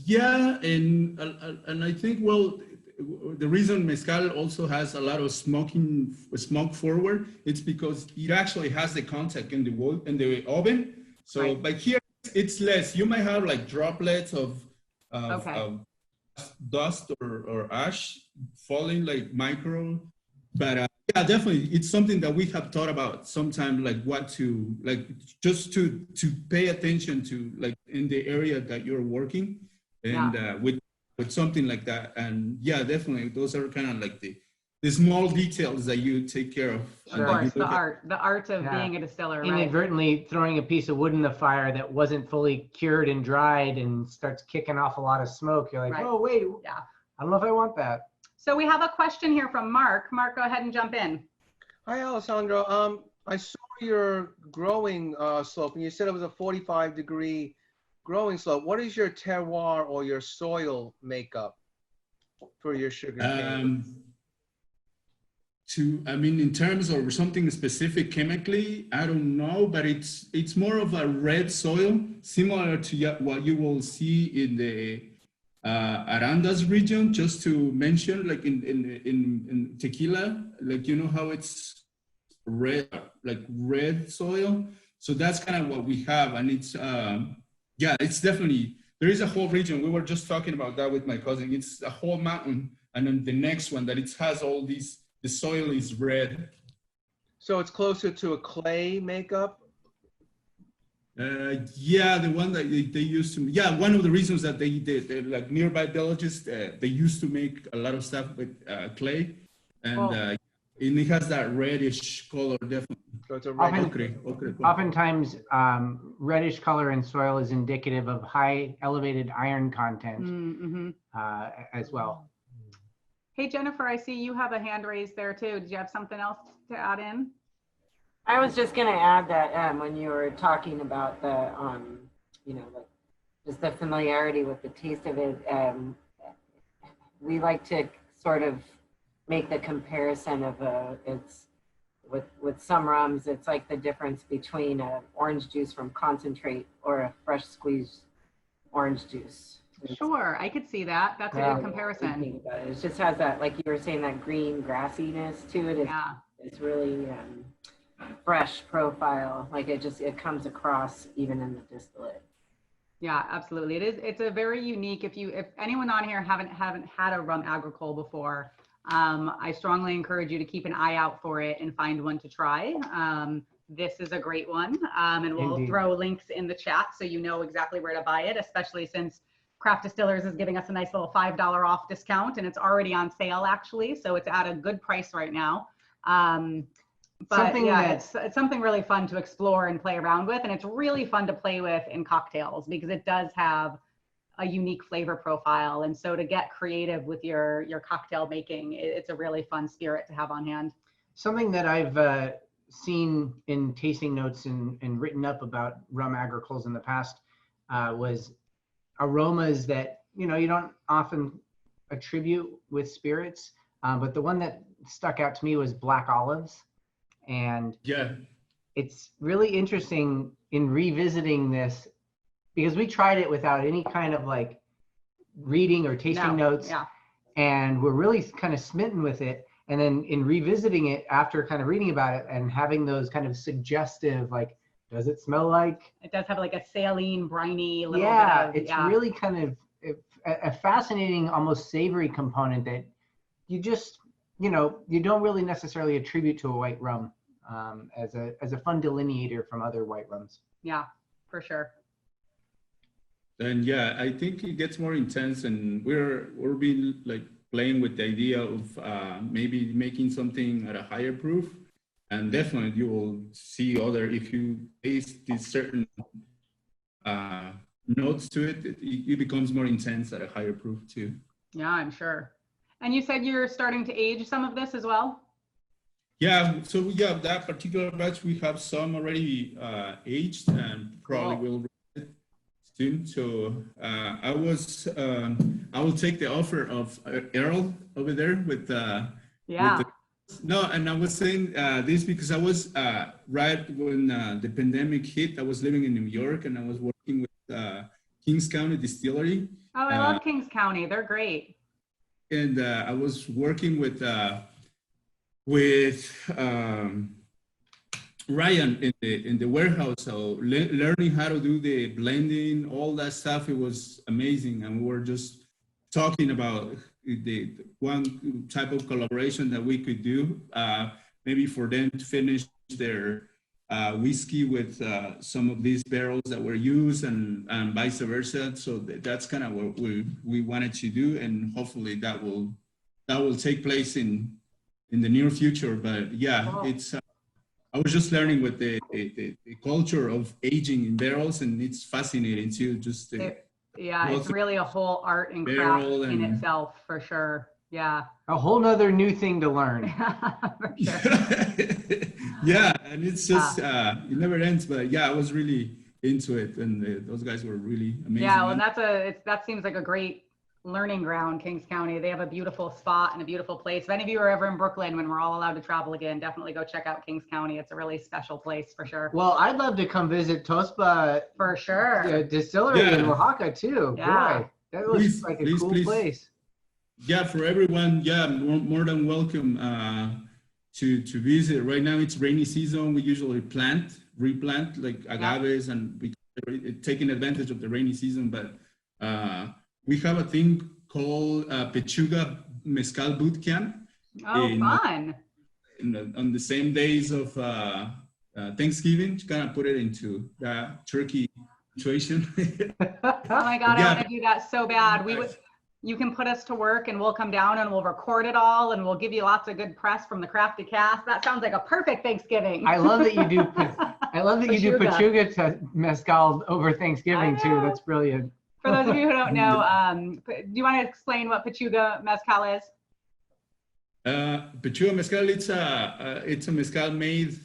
Yeah, and I think, well, the reason mezcal also has a lot of smoke forward, it's because it actually has the contact in the wood in the oven. So, right. But here it's less. You might have like droplets of dust or ash falling, like micro. But yeah, definitely, it's something that we have thought about sometime, like what to, like just to pay attention to, like in the area that you're working, and with with something like that. And yeah, definitely, those are kind of like the small details that you take care of. Of course, the art of Yeah. being a distiller, right? Inadvertently throwing a piece of wood in the fire that wasn't fully cured and dried and starts kicking off a lot of smoke. You're like, Right. oh, wait, Yeah. I don't know if I want that. So we have a question here from Mark. Mark, go ahead and jump in. Hi, Alessandro. I saw your growing slope, and you said it was a 45-degree growing slope. What is your terroir or your soil makeup for your sugar cane? I mean, in terms of something specific chemically, I don't know, but it's more of a red soil, similar to what you will see in the Arandas region. Just to mention, like in tequila, like you know how it's red, like red soil. So that's kind of what we have, and it's yeah, it's definitely, there is a whole region. We were just talking about that with my cousin. It's a whole mountain, and then the next one that it has all these. The soil is red. So it's closer to a clay makeup? Yeah, the one that they used to, yeah, one of the reasons that they like nearby villages, they used to make a lot of stuff with clay. And, and it has that reddish color, definitely. So it's a red. Oftentimes, reddish color in soil is indicative of high elevated iron content as well. Hey, Jennifer, I see you have a hand raised there too. Did you have something else to add in? I was just going to add that when you were talking about the, you know, just the familiarity with the taste of it, we like to sort of make the comparison of it's with some rums, it's like the difference between orange juice from concentrate or a fresh squeezed orange juice. Sure, I could see that. That's a good comparison. It just has that, like you were saying, that green grassiness to it. Yeah. It's really fresh profile. Like it comes across even in the distillate. Yeah, absolutely. It's a very unique, if anyone on here haven't had a rum agricole before, I strongly encourage you to keep an eye out for it and find one to try. This is a great one. And we'll throw links in the chat so you know exactly where to buy it, especially since Craft Distillers is giving us a nice little $5 off discount, and it's already on sale actually. So it's at a good price right now. But it's something really fun to explore and play around with. And it's really fun to play with in cocktails because it does have a unique flavor profile. And so to get creative with your cocktail making, it's a really fun spirit to have on hand. Something that I've seen in tasting notes and written up about rum agricoles in the past was aromas that, you know, you don't often attribute with spirits, but the one that stuck out to me was black olives. And yeah, it's really interesting in revisiting this because we tried it without any kind of like reading or tasting notes. Yeah. And we're really kind of smitten with it. And then in revisiting it after kind of reading about it and having those kind of suggestive, like, does it smell like? It does have like a saline, briny little bit of, it's really kind of a fascinating, almost savory component that you just, you know, you don't really necessarily attribute to a white rum as a fun delineator from other white rums. Yeah, for sure. And yeah, I think it gets more intense, and we're being like playing with the idea of maybe making something at a higher proof. And definitely you will see if you taste these certain notes to it, it becomes more intense at a higher proof too. Yeah, I'm sure. And you said you're starting to age some of this as well? Yeah, so we have that particular batch. We have some already aged and probably will soon. So I will take the offer of Earl over there with no, and I was saying this because I was right when the pandemic hit. I was living in New York and I was working with Kings County Distillery. Oh, I love Kings County. They're great. And I was working with Ryan in the warehouse, so learning how to do the blending, all that stuff. It was amazing, and we were just talking about the one type of collaboration that we could do, maybe for them to finish their whiskey with some of these barrels that were used and vice versa. So that's kind of what we wanted to do, and hopefully that will take place in the near future. But yeah, it's I was just learning with the culture of aging in barrels, and it's fascinating too. Just yeah, it's really a whole art and craft barrel in and- itself, for sure. Yeah. A whole nother new thing to learn. For sure. Yeah, and it's just it never ends. But yeah, I was really into it, and those guys were really amazing. Yeah, well, that seems like a great learning ground, Kings County. They have a beautiful spot and a beautiful place. If any of you are ever in Brooklyn when we're all allowed to travel again, definitely go check out Kings County. It's a really special place for sure. Well, I'd love to come visit Tospa For sure. Distillery in Yeah. Oaxaca too. Yeah. Boy, that looks Please, like a please, cool please. place. Yeah, for everyone, yeah, more than welcome to visit. Right now it's rainy season. We usually replant like agaves, and we taking advantage of the rainy season. But we have a thing called Pechuga Mezcal Boot Camp. Oh, fun. On the same days of Thanksgiving, to kind of put it into that turkey situation. Oh my God, I Yeah. want to do that so bad. You can put us to work and we'll come down and we'll record it all and we'll give you lots of good press from the Crafty Cast. That sounds like a perfect Thanksgiving. I love that you do. I love that you do Pechuga. Pechuga mezcal over Thanksgiving I too. know. That's brilliant. For those of you who don't know, do you want to explain what Pechuga Mezcal is? Pechuga Mezcal, it's a mezcal made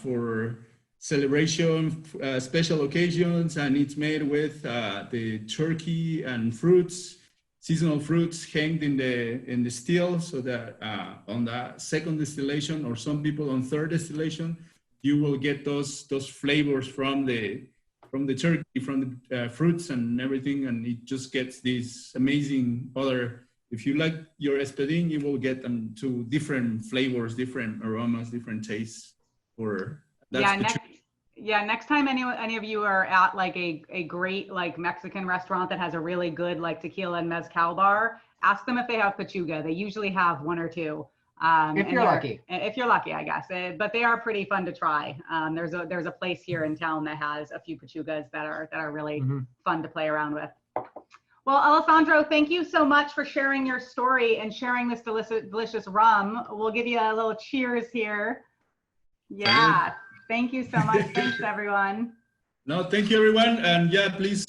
for celebration, special occasions, and it's made with the turkey and fruits, seasonal fruits hanged in the still, so that on the second distillation, or some people on third distillation, you will get those flavors from the turkey, from the fruits and everything, and it just gets these amazing other. If you like your espadín, you will get them to different flavors, different aromas, different tastes. Next time any of you are at like a great like Mexican restaurant that has a really good like tequila and mezcal bar, ask them if they have Pechuga. They usually have one or two. If you're lucky. If you're lucky, I guess. But they are pretty fun to try. There's a place here in town that has a few Pechugas that are really fun to play around with. Well, Alessandro, thank you so much for sharing your story and sharing this delicious rum. We'll give you a little cheers here. Yeah, thank you so much. Thanks, everyone. No, thank you, everyone. And yeah, please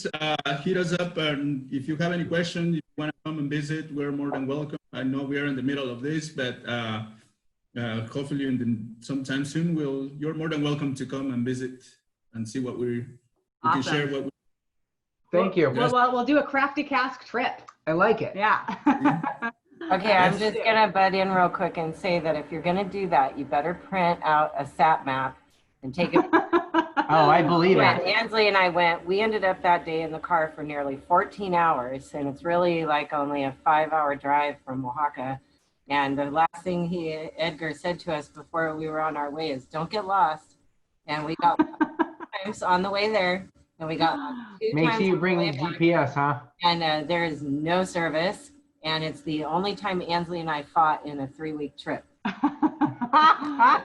hit us up. And if you have any questions, if you want to come and visit, we're more than welcome. I know we are in the middle of this, but hopefully sometime soon, you're more than welcome to come and visit and see what we can share. Thank you. We'll do a Crafty Cask trip. I like it. Yeah. Okay, I'm just gonna butt in real quick and say that if you're gonna do that, you better print out a sat map and take it. Oh, I believe When it. Ansley and I went, we ended up that day in the car for nearly 14 hours, and it's really like only a 5-hour drive from Oaxaca. And the last thing Edgar said to us before we were on our way is, "Don't get lost." And we got times on the way there, and we got 2 Make times sure you on the bring way the back. GPS, huh? And there is no service, and it's the only time Ansley and I fought in a 3-week trip. I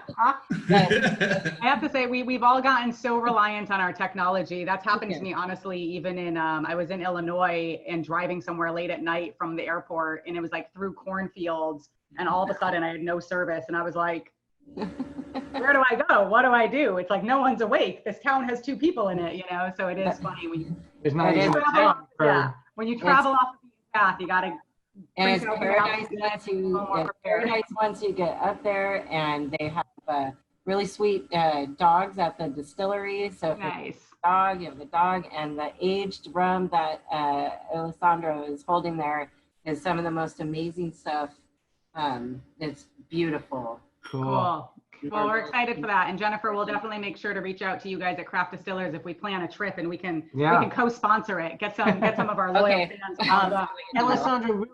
have to say, we've all gotten so reliant on our technology. That's happened to me, honestly, even in, I was in Illinois and driving somewhere late at night from the airport, and it was like through cornfields, and all of a sudden I had no service, and I was like, where do I go? What do I do? It's like, no one's awake. This town has 2 people in it, so it is funny when you There's not It even is. a time for. when you travel off the beaten path, you gotta And it's Bring it paradise over once you, more it's prepared. paradise once you get up there, and they have really sweet dogs at the distillery. So if it's nice. a dog, you have the dog, and the aged rum that Alessandro is holding there is some of the most amazing stuff. It's beautiful. Cool. Well, we're excited for that, and Jennifer will definitely make sure to reach out to you guys at Craft Distillers if we plan a trip, and we can co-sponsor it. Get some of our loyal Okay. fans. Alessandro,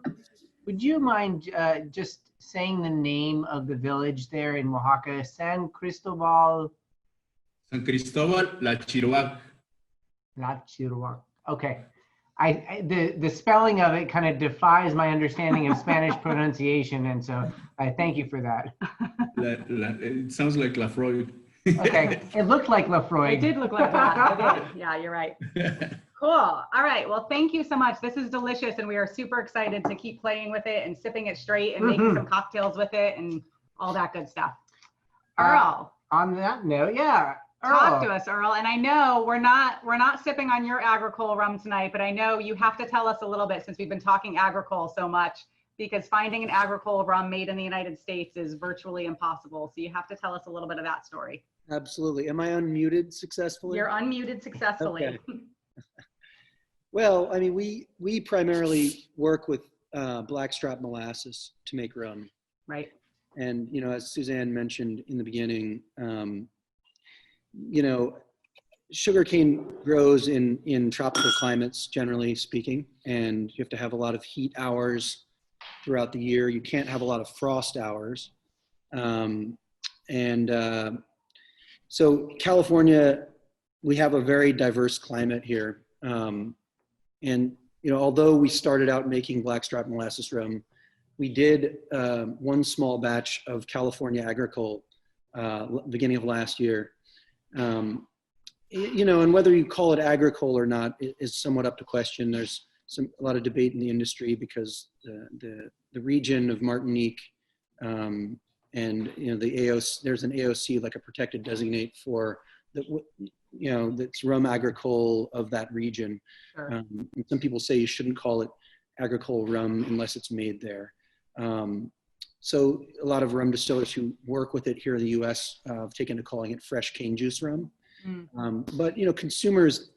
would you mind just saying the name of the village there in Oaxaca? San Cristobal San Cristobal La Chiroac. La Chiroac. Okay. The spelling of it kind of defies my understanding of Spanish pronunciation, and so I thank you for that. It sounds like Lafroy. Okay, it looked like Lefroy. It did look like that. It did. Yeah, you're right. Cool. All right. Well, thank you so much. This is delicious, and we are super excited to keep playing with it and sipping it straight and making some cocktails with it and all that good stuff. Earl, On that note, yeah. talk to Earl. us, Earl. And I know we're not sipping on your Agricole rum tonight, but I know you have to tell us a little bit since we've been talking Agricole so much, because finding an Agricole rum made in the United States is virtually impossible. So you have to tell us a little bit of that story. Absolutely. Am I unmuted successfully? You're unmuted successfully. Okay. Well, I mean, we primarily work with blackstrap molasses to make rum. Right. And, you know, as Suzanne mentioned in the beginning, you know, sugarcane grows in tropical climates, generally speaking, and you have to have a lot of heat hours throughout the year. You can't have a lot of frost hours. So California, we have a very diverse climate here. And, you know, although we started out making blackstrap molasses rum, we did one small batch of California Agricole beginning of last year. You know, and whether you call it Agricole or not is somewhat up to question. There's a lot of debate in the industry because the region of Martinique and, you know, the AOC, there's an AOC, like a protected designate for the, you know, that's rum agricole of that region. Sure. And some people say you shouldn't call it agricole rum unless it's made there. So a lot of rum distillers who work with it here in the US have taken to calling it fresh cane juice rum. But, you know, consumers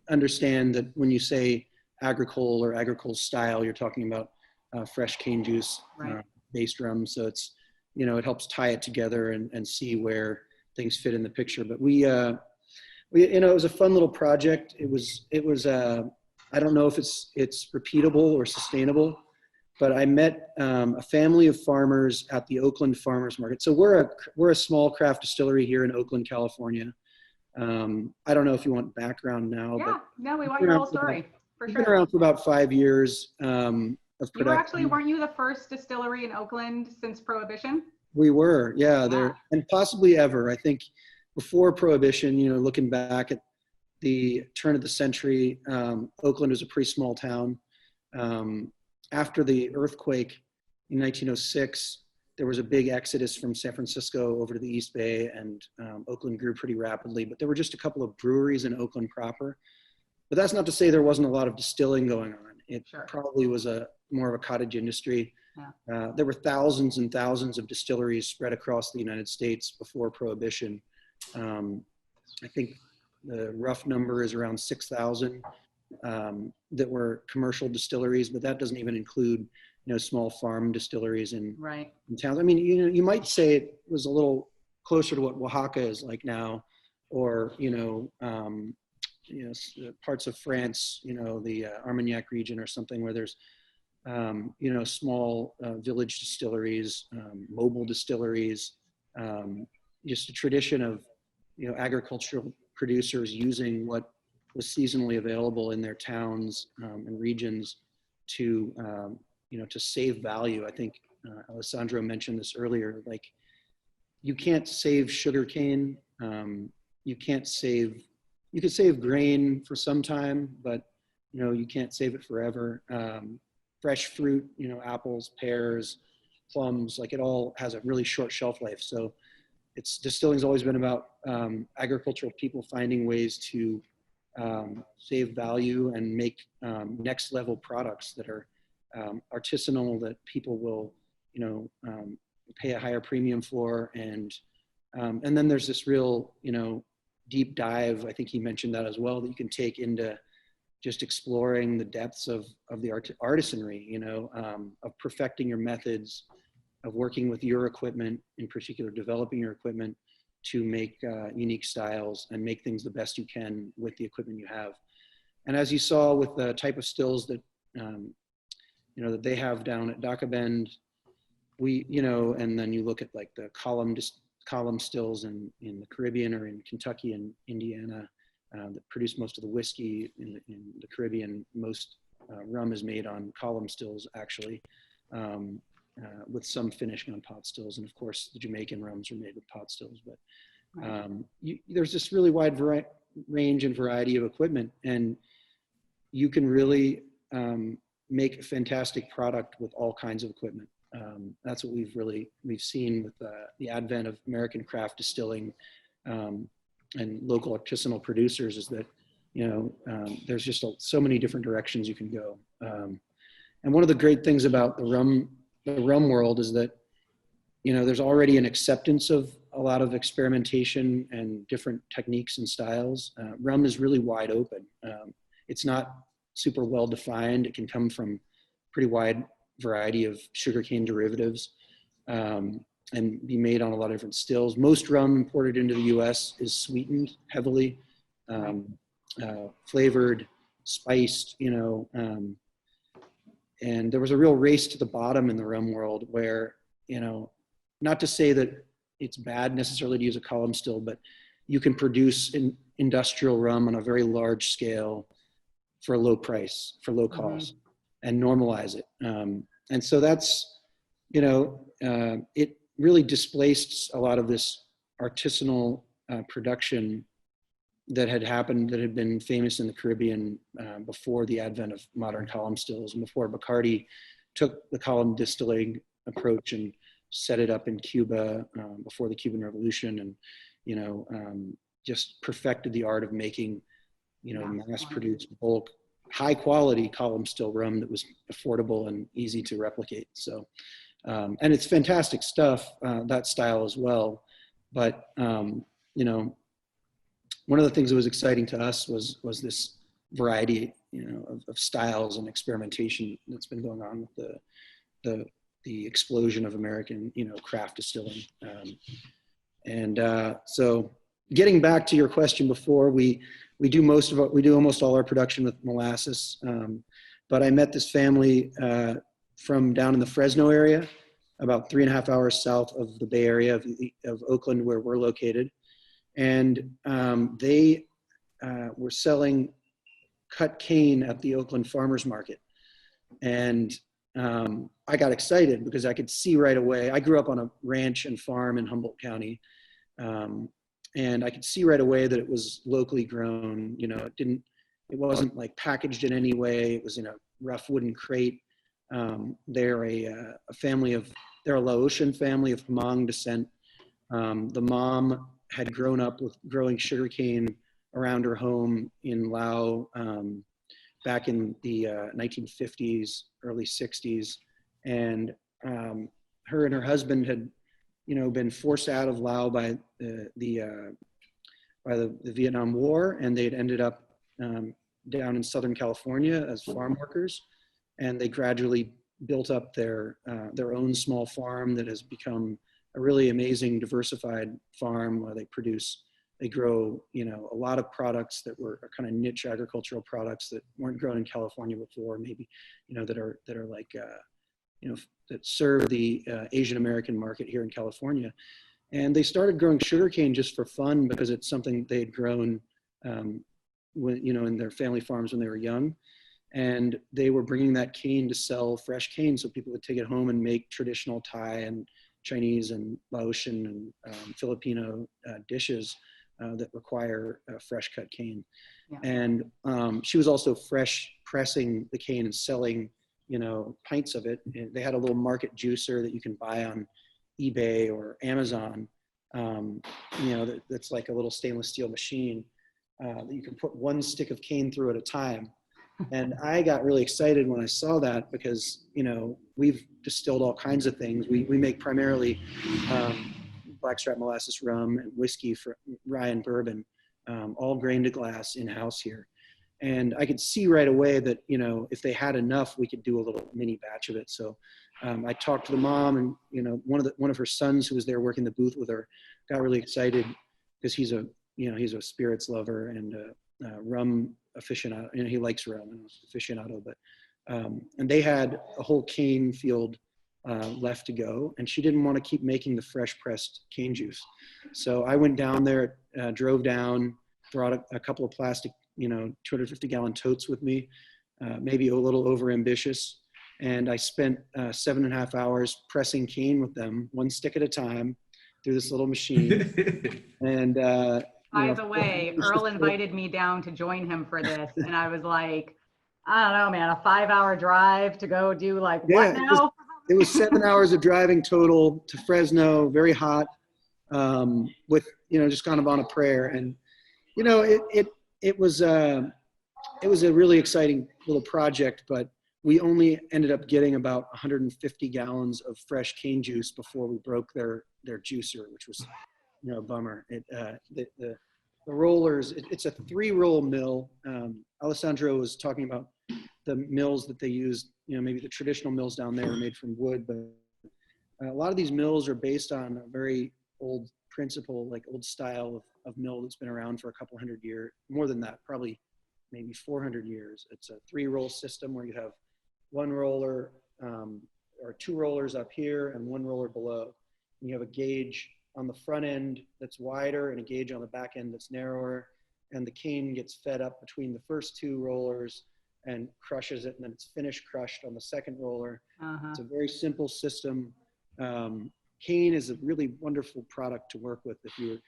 understand that when you say agricole or agricole style, you're talking about fresh cane juice Right. based rum. So it's, you know, it helps tie it together and see where things fit in the picture. But we, you know, it was a fun little project. It was, I don't know if it's repeatable or sustainable, but I met a family of farmers at the Oakland Farmers Market. So we're a small craft distillery here in Oakland, California. I don't know if you want background now, Yeah. but No, we want your whole story for we've been sure. around for about 5 years of You were production. actually, weren't you the first distillery in Oakland since Prohibition? We were, yeah, there, Wow. and possibly ever. I think before Prohibition, you know, looking back at the turn of the century, Oakland was a pretty small town. After the earthquake in 1906, there was a big exodus from San Francisco over to the East Bay, and Oakland grew pretty rapidly. But there were just a couple of breweries in Oakland proper. But that's not to say there wasn't a lot of distilling going on. It Sure. probably was more of a cottage industry. Yeah. There were thousands and thousands of distilleries spread across the United States before Prohibition. I think the rough number is around 6,000 that were commercial distilleries, but that doesn't even include, you know, small farm distilleries in Right. towns. I mean, you know, you might say it was a little closer to what Oaxaca is like now, or, you know, parts of France, you know, the Armagnac region or something where there's, you know, small village distilleries, mobile distilleries, just a tradition of, you know, agricultural producers using what was seasonally available in their towns and regions to, you know, to save value. I think Alessandro mentioned this earlier, like you can't save sugarcane. You can't save, you could save grain for some time, but, you know, you can't save it forever. Fresh fruit, you know, apples, pears, plums, like it all has a really short shelf life. So distilling's always been about agricultural people finding ways to save value and make next level products that are artisanal, that people will, you know, pay a higher premium for. And then there's this real, you know, deep dive, I think he mentioned that as well, that you can take into just exploring the depths of the artisanry, you know, of perfecting your methods, of working with your equipment, in particular, developing your equipment to make unique styles and make things the best you can with the equipment you have. And as you saw with the type of stills that, you know, that they have down at Daca Bend, we, you know, and then you look at like the column stills in the Caribbean or in Kentucky and Indiana that produce most of the whiskey in the Caribbean. Most rum is made on column stills, actually. With some finishing on pot stills. And of course, the Jamaican rums are made with pot stills. But Right. There's this really wide range and variety of equipment, and you can really make a fantastic product with all kinds of equipment. That's what we've seen with the advent of American craft distilling and local artisanal producers, is that, there's just so many different directions you can go. And one of the great things about the rum world is that, there's already an acceptance of a lot of experimentation and different techniques and styles. Rum is really wide open. It's not super well defined. It can come from pretty wide variety of sugarcane derivatives and be made on a lot of different stills. Most rum imported into the US is sweetened heavily, flavored, spiced, and there was a real race to the bottom in the rum world where, not to say that it's bad necessarily to use a column still, but you can produce industrial rum on a very large scale for a low price, for low cost, and normalize it. And so that's, it really displaced a lot of this artisanal production that had happened, that had been famous in the Caribbean before the advent of modern column stills, and before Bacardi took the column distilling approach and set it up in Cuba before the Cuban Revolution, and just perfected the art of making, mass-produced bulk, high-quality column still rum that was affordable and easy to replicate. So, and it's fantastic stuff, that style as well. But one of the things that was exciting to us was this variety, of styles and experimentation that's been going on with the explosion of American, craft distilling. So getting back to your question before, we do almost all our production with molasses. But I met this family from down in the Fresno area, about 3.5 hours south of the Bay Area of Oakland, where we're located. And they were selling cut cane at the Oakland Farmers Market. And I got excited because I could see right away. I grew up on a ranch and farm in Humboldt County. And I could see right away that it was locally grown. It wasn't like packaged in any way. It was in a rough wooden crate. They're they're a Laotian family of Hmong descent. The mom had grown up with growing sugarcane around her home in Laos back in the 1950s, early 60s. And her and her husband had, been forced out of Laos by the Vietnam War, and they'd ended up down in Southern California as farm workers, and they gradually built up their own small farm that has become a really amazing diversified farm where they grow, a lot of products that were kind of niche agricultural products that weren't grown in California before, maybe, that are like, that serve the Asian American market here in California. And they started growing sugarcane just for fun because it's something they had grown, in their family farms when they were young. And they were bringing that cane to sell fresh cane so people would take it home and make traditional Thai and Chinese and Laotian and Filipino dishes that require fresh cut cane. Yeah. And she was also fresh pressing the cane and selling, pints of it. And they had a little market juicer that you can buy on eBay or Amazon, that's like a little stainless steel machine that you can put one stick of cane through at a time. And I got really excited when I saw that because, we've distilled all kinds of things. We make primarily blackstrap molasses rum and whiskey for rye and bourbon, all grain to glass in-house here. And I could see right away that, if they had enough, we could do a little mini batch of it. So I talked to the mom, and, one of her sons who was there working the booth with her got really excited because he's a spirits lover and rum aficionado. He likes rum and aficionado, but and they had a whole cane field left to go, and she didn't want to keep making the fresh pressed cane juice. So I went down there, drove down, brought a couple of plastic, 250-gallon totes with me, maybe a little over ambitious. And I spent 7.5 hours pressing cane with them, one stick at a time, through this little machine. And, By the way, Earl invited me down to join him for this, and I was like, I don't know, man, a 5-hour drive to go do like what now? It was 7 hours of driving total to Fresno, very hot, with, just kind of on a prayer. And, it was a really exciting little project, but we only ended up getting about 150 gallons of fresh cane juice before we broke their juicer, which was, a bummer. The rollers, it's a 3-roll mill. Alessandro was talking about the mills that they used, maybe the traditional mills down there are made from wood, but a lot of these mills are based on a very old principle, like old style of mill that's been around for a couple hundred years, more than that, probably maybe 400 years. It's a 3-roll system where you have 1 roller or 2 rollers up here and 1 roller below. And you have a gauge on the front end that's wider and a gauge on the back end that's narrower. And the cane gets fed up between the first 2 rollers and crushes it, and then it's finished crushed on the second roller. It's a very simple system. Cane is a really wonderful product to work with if you're,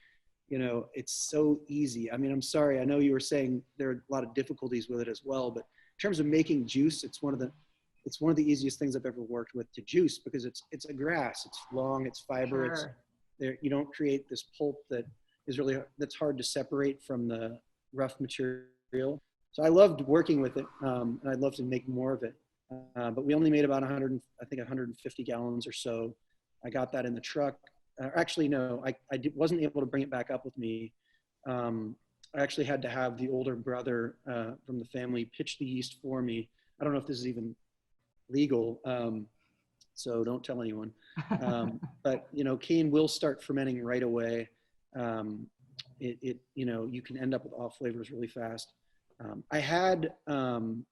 it's so easy. I mean, I'm sorry, I know you were saying there are a lot of difficulties with it as well, but in terms of making juice, it's one of the easiest things I've ever worked with to juice, because it's a grass, it's long, it's fiber, Sure. you don't create this pulp that's hard to separate from the rough material. So I loved working with it, and I'd love to make more of it. But we only made about 150 gallons or so. I got that in the truck. Actually, no, I wasn't able to bring it back up with me. I actually had to have the older brother from the family pitch the yeast for me. I don't know if this is even legal, so don't tell anyone. But cane will start fermenting right away. You can end up with off flavors really fast. I had the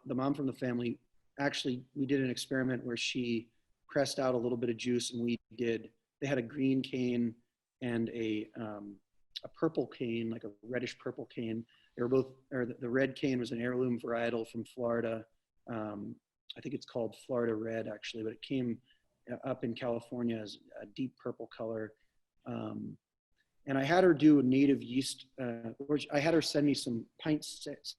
mom from the family, actually, we did an experiment where she pressed out a little bit of juice, and they had a green cane and a purple cane, like a reddish purple cane. They were both, or the red cane was an heirloom varietal from Florida. I think it's called Florida Red, actually, but it came up in California as a deep purple color. And I had her do a native yeast, I had her send me some pint-sized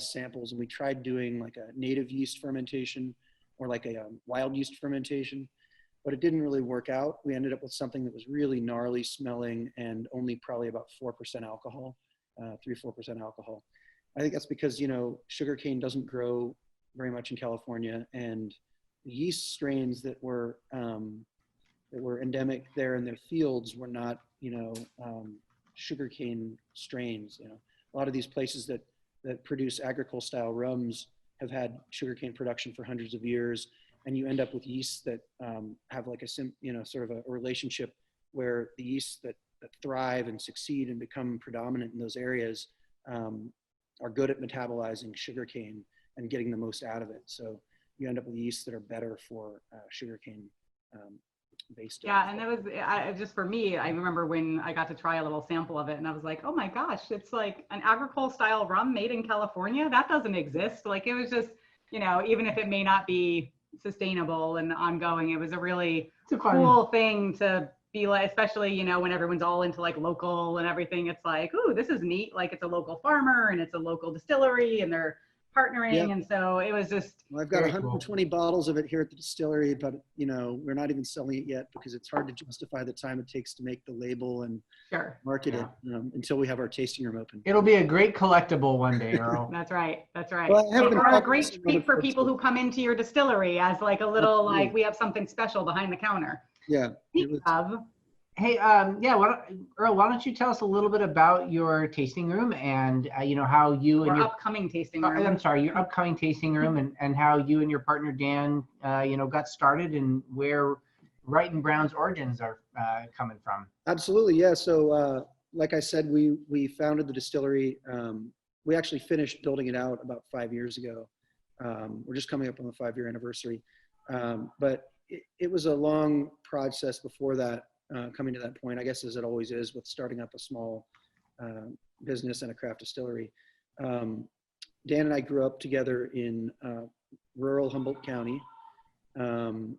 samples, and we tried doing like a native yeast fermentation or like a wild yeast fermentation, but it didn't really work out. We ended up with something that was really gnarly smelling and only probably about 4% alcohol, 3-4% alcohol. I think that's because, sugarcane doesn't grow very much in California, and the yeast strains that were endemic there in their fields were not, sugarcane strains. A lot of these places that produce agricole style rums have had sugarcane production for hundreds of years, and you end up with yeasts that have like sort of a relationship where the yeasts that thrive and succeed and become predominant in those areas are good at metabolizing sugarcane and getting the most out of it. So you end up with yeasts that are better for sugarcane based. Yeah, and that was just for me. I remember when I got to try a little sample of it, and I was like, "Oh my gosh, it's like an agricole style rum made in California. That doesn't exist." Like it was just, even if it may not be sustainable and ongoing, it was a really cool thing to be like, especially when everyone's all into like local and everything. It's like, ooh, this is neat. Like it's a local farmer and it's a local distillery, and they're partnering. Yep. And so it was just, well, I've got 120 bottles of it here at the distillery, but we're not even selling it yet because it's hard to justify the time it takes to make the label and market it until we have our tasting room open. It'll be a great collectible one day, Earl. That's right. Well, or a great treat for people who come into your distillery as like a little, like we have something special behind the counter. Yeah. Hey, Earl, why don't you tell us a little bit about your tasting room and, how you and your upcoming tasting room. I'm sorry, your upcoming tasting room and how you and your partner, Dan, got started and where Wright & Brown's origins are coming from. Absolutely. Yeah. So, like I said, we founded the distillery. We actually finished building it out about 5 years ago. We're just coming up on the 5-year anniversary. But it was a long process before that. Coming to that point, I guess, as it always is with starting up a small business and a craft distillery. Dan and I grew up together in rural Humboldt County. And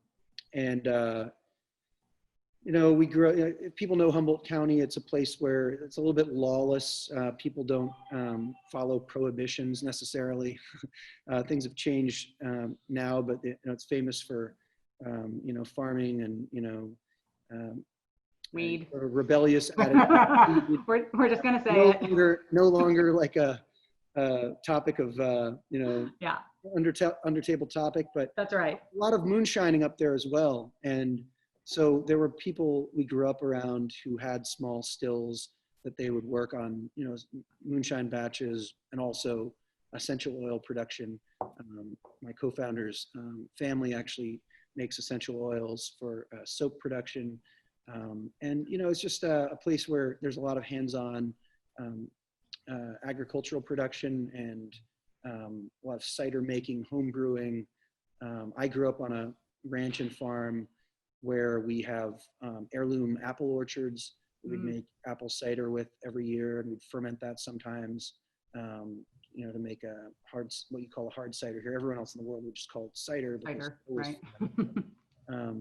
you know, we grew. If people know Humboldt County, it's a place where it's a little bit lawless. People don't follow prohibitions necessarily. Things have changed now, but you know, it's famous for you know, farming and you know, Weed. a rebellious attitude. We're just gonna say no it. longer, no longer like a topic of you know, Yeah, under table topic, but that's right. a lot of moonshining up there as well. And so there were people we grew up around who had small stills that they would work on, you know, moonshine batches and also essential oil production. My co-founder's family actually makes essential oils for soap production. And, you know, it's just a place where there's a lot of hands-on agricultural production and a lot of cider making, home brewing. I grew up on a ranch and farm where we have heirloom apple orchards that we'd make apple cider with every year, and we'd ferment that sometimes, you know, to make a what you call a hard cider here. Everyone else in the world would just call it cider. Cider, it was- right.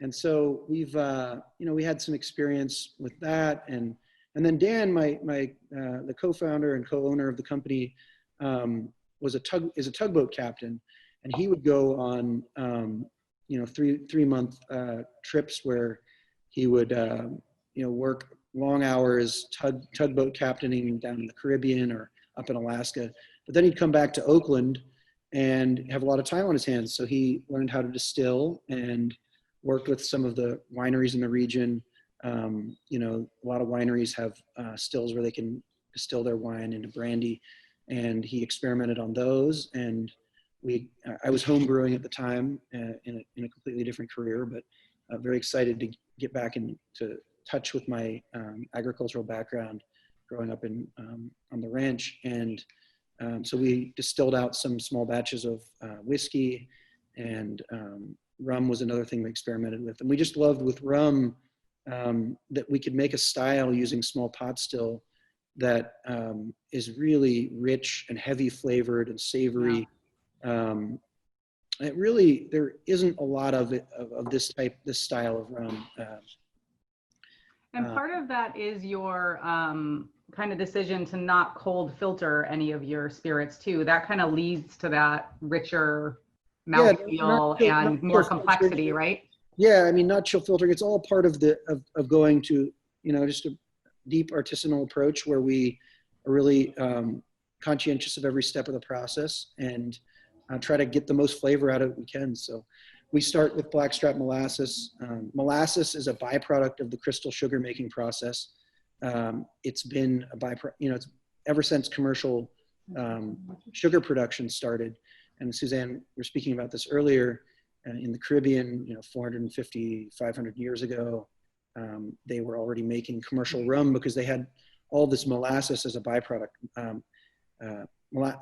And so we've, you know, we had some experience with that, and then Dan, the co-founder and co-owner of the company, is a tugboat captain, and he would go on, you know, three month trips where he would, you know, work long hours tugboat captaining down in the Caribbean or up in Alaska. But then he'd come back to Oakland and have a lot of time on his hands. So he learned how to distill and worked with some of the wineries in the region. You know, a lot of wineries have stills where they can distill their wine into brandy, and he experimented on those. And I was home brewing at the time in a completely different career, but very excited to get back into touch with my agricultural background growing up on the ranch. And so we distilled out some small batches of whiskey, and rum was another thing we experimented with. And we just loved with rum that we could make a style using small pot still that is really rich and heavy flavored and savory. It really, there isn't a lot of it, of this style of rum. And part of that is your kind of decision to not cold filter any of your spirits too. That kind of leads to that richer mouthfeel and more complexity, right? Yeah, I mean, not chill filtering. It's all part of of going to, you know, just a deep artisanal approach where we are really conscientious of every step of the process and try to get the most flavor out of it we can. So we start with blackstrap molasses. Molasses is a byproduct of the crystal sugar making process. It's been a byproduct, you know, it's ever since commercial sugar production started. And Suzanne, we were speaking about this earlier, in the Caribbean, you know, 450, 500 years ago, they were already making commercial rum because they had all this molasses as a byproduct.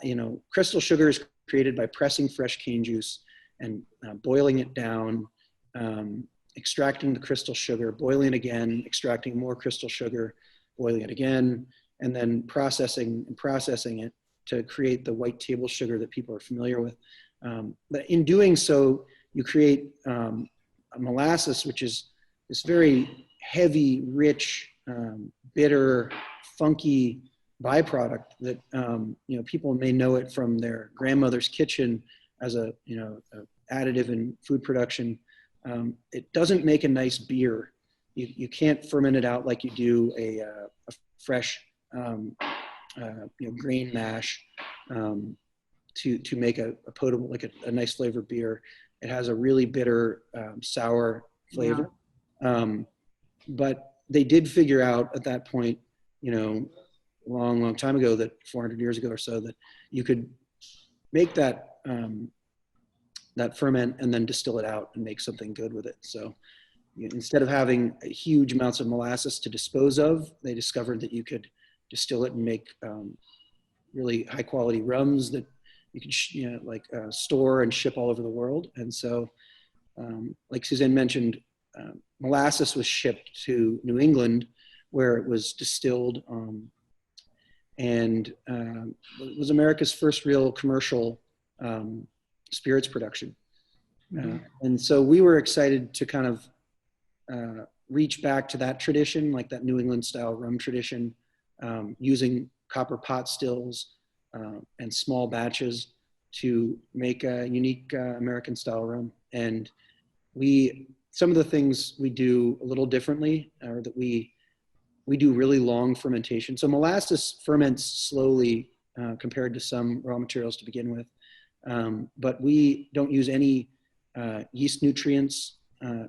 You know, crystal sugar is created by pressing fresh cane juice and boiling it down, extracting the crystal sugar, boiling it again, extracting more crystal sugar, boiling it again, and then processing it to create the white table sugar that people are familiar with. But in doing so, you create a molasses, which is this very heavy, rich, bitter, funky byproduct that you know, people may know it from their grandmother's kitchen as a, you know, a additive in food production. It doesn't make a nice beer. You can't ferment it out like you do a fresh you know, grain mash to make a potable, like a nice flavored beer. It has a really bitter, sour flavor. Yeah. But they did figure out at that point, you know, a long time ago, that 400 years ago or so, that you could make that that ferment and then distill it out and make something good with it. So instead of having huge amounts of molasses to dispose of, they discovered that you could distill it and make really high quality rums that you could, you know, like store and ship all over the world. And so, like Suzanne mentioned, molasses was shipped to New England, where it was distilled, and it was America's first real commercial spirits production. And so we were excited to kind of reach back to that tradition, like that New England style rum tradition, using copper pot stills and small batches to make a unique American style rum. And some of the things we do a little differently are that we do really long fermentation. So molasses ferments slowly compared to some raw materials to begin with. But we don't use any yeast nutrients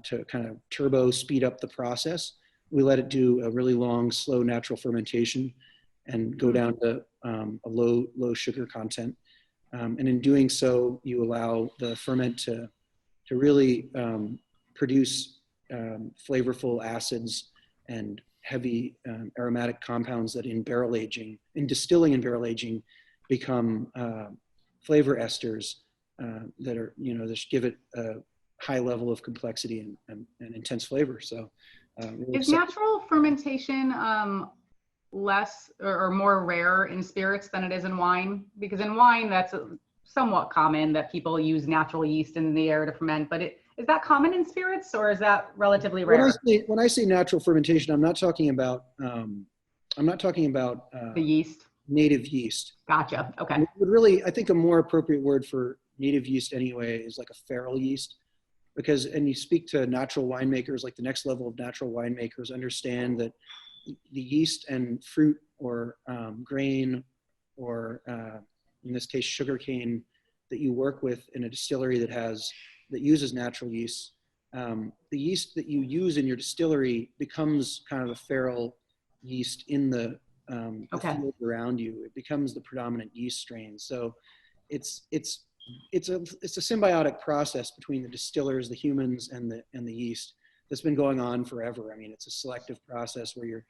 to kind of turbo speed up the process. We let it do a really long, slow, natural fermentation and go down to a low sugar content. And in doing so, you allow the ferment to really produce flavorful acids and heavy aromatic compounds that in distilling and barrel aging become flavor esters that are, that give it a high level of complexity and intense flavor. So really is natural fermentation less or more rare in spirits than it is in wine? Because in wine, that's somewhat common that people use natural yeast in the air to ferment, but is that common in spirits, or is that relatively rare? When I say natural fermentation, I'm not talking about The yeast. native yeast. Gotcha. Okay. But really, I think a more appropriate word for native yeast anyway is like a feral yeast, and you speak to natural winemakers, like the next level of natural winemakers understand that the yeast and fruit or grain or in this case sugarcane that you work with in a distillery that uses natural yeast, the yeast that you use in your distillery becomes kind of a feral yeast in the field around you. It becomes the predominant yeast strain. So it's a symbiotic process between the distillers, the humans, and the yeast that's been going on forever. I mean, it's a selective process where you're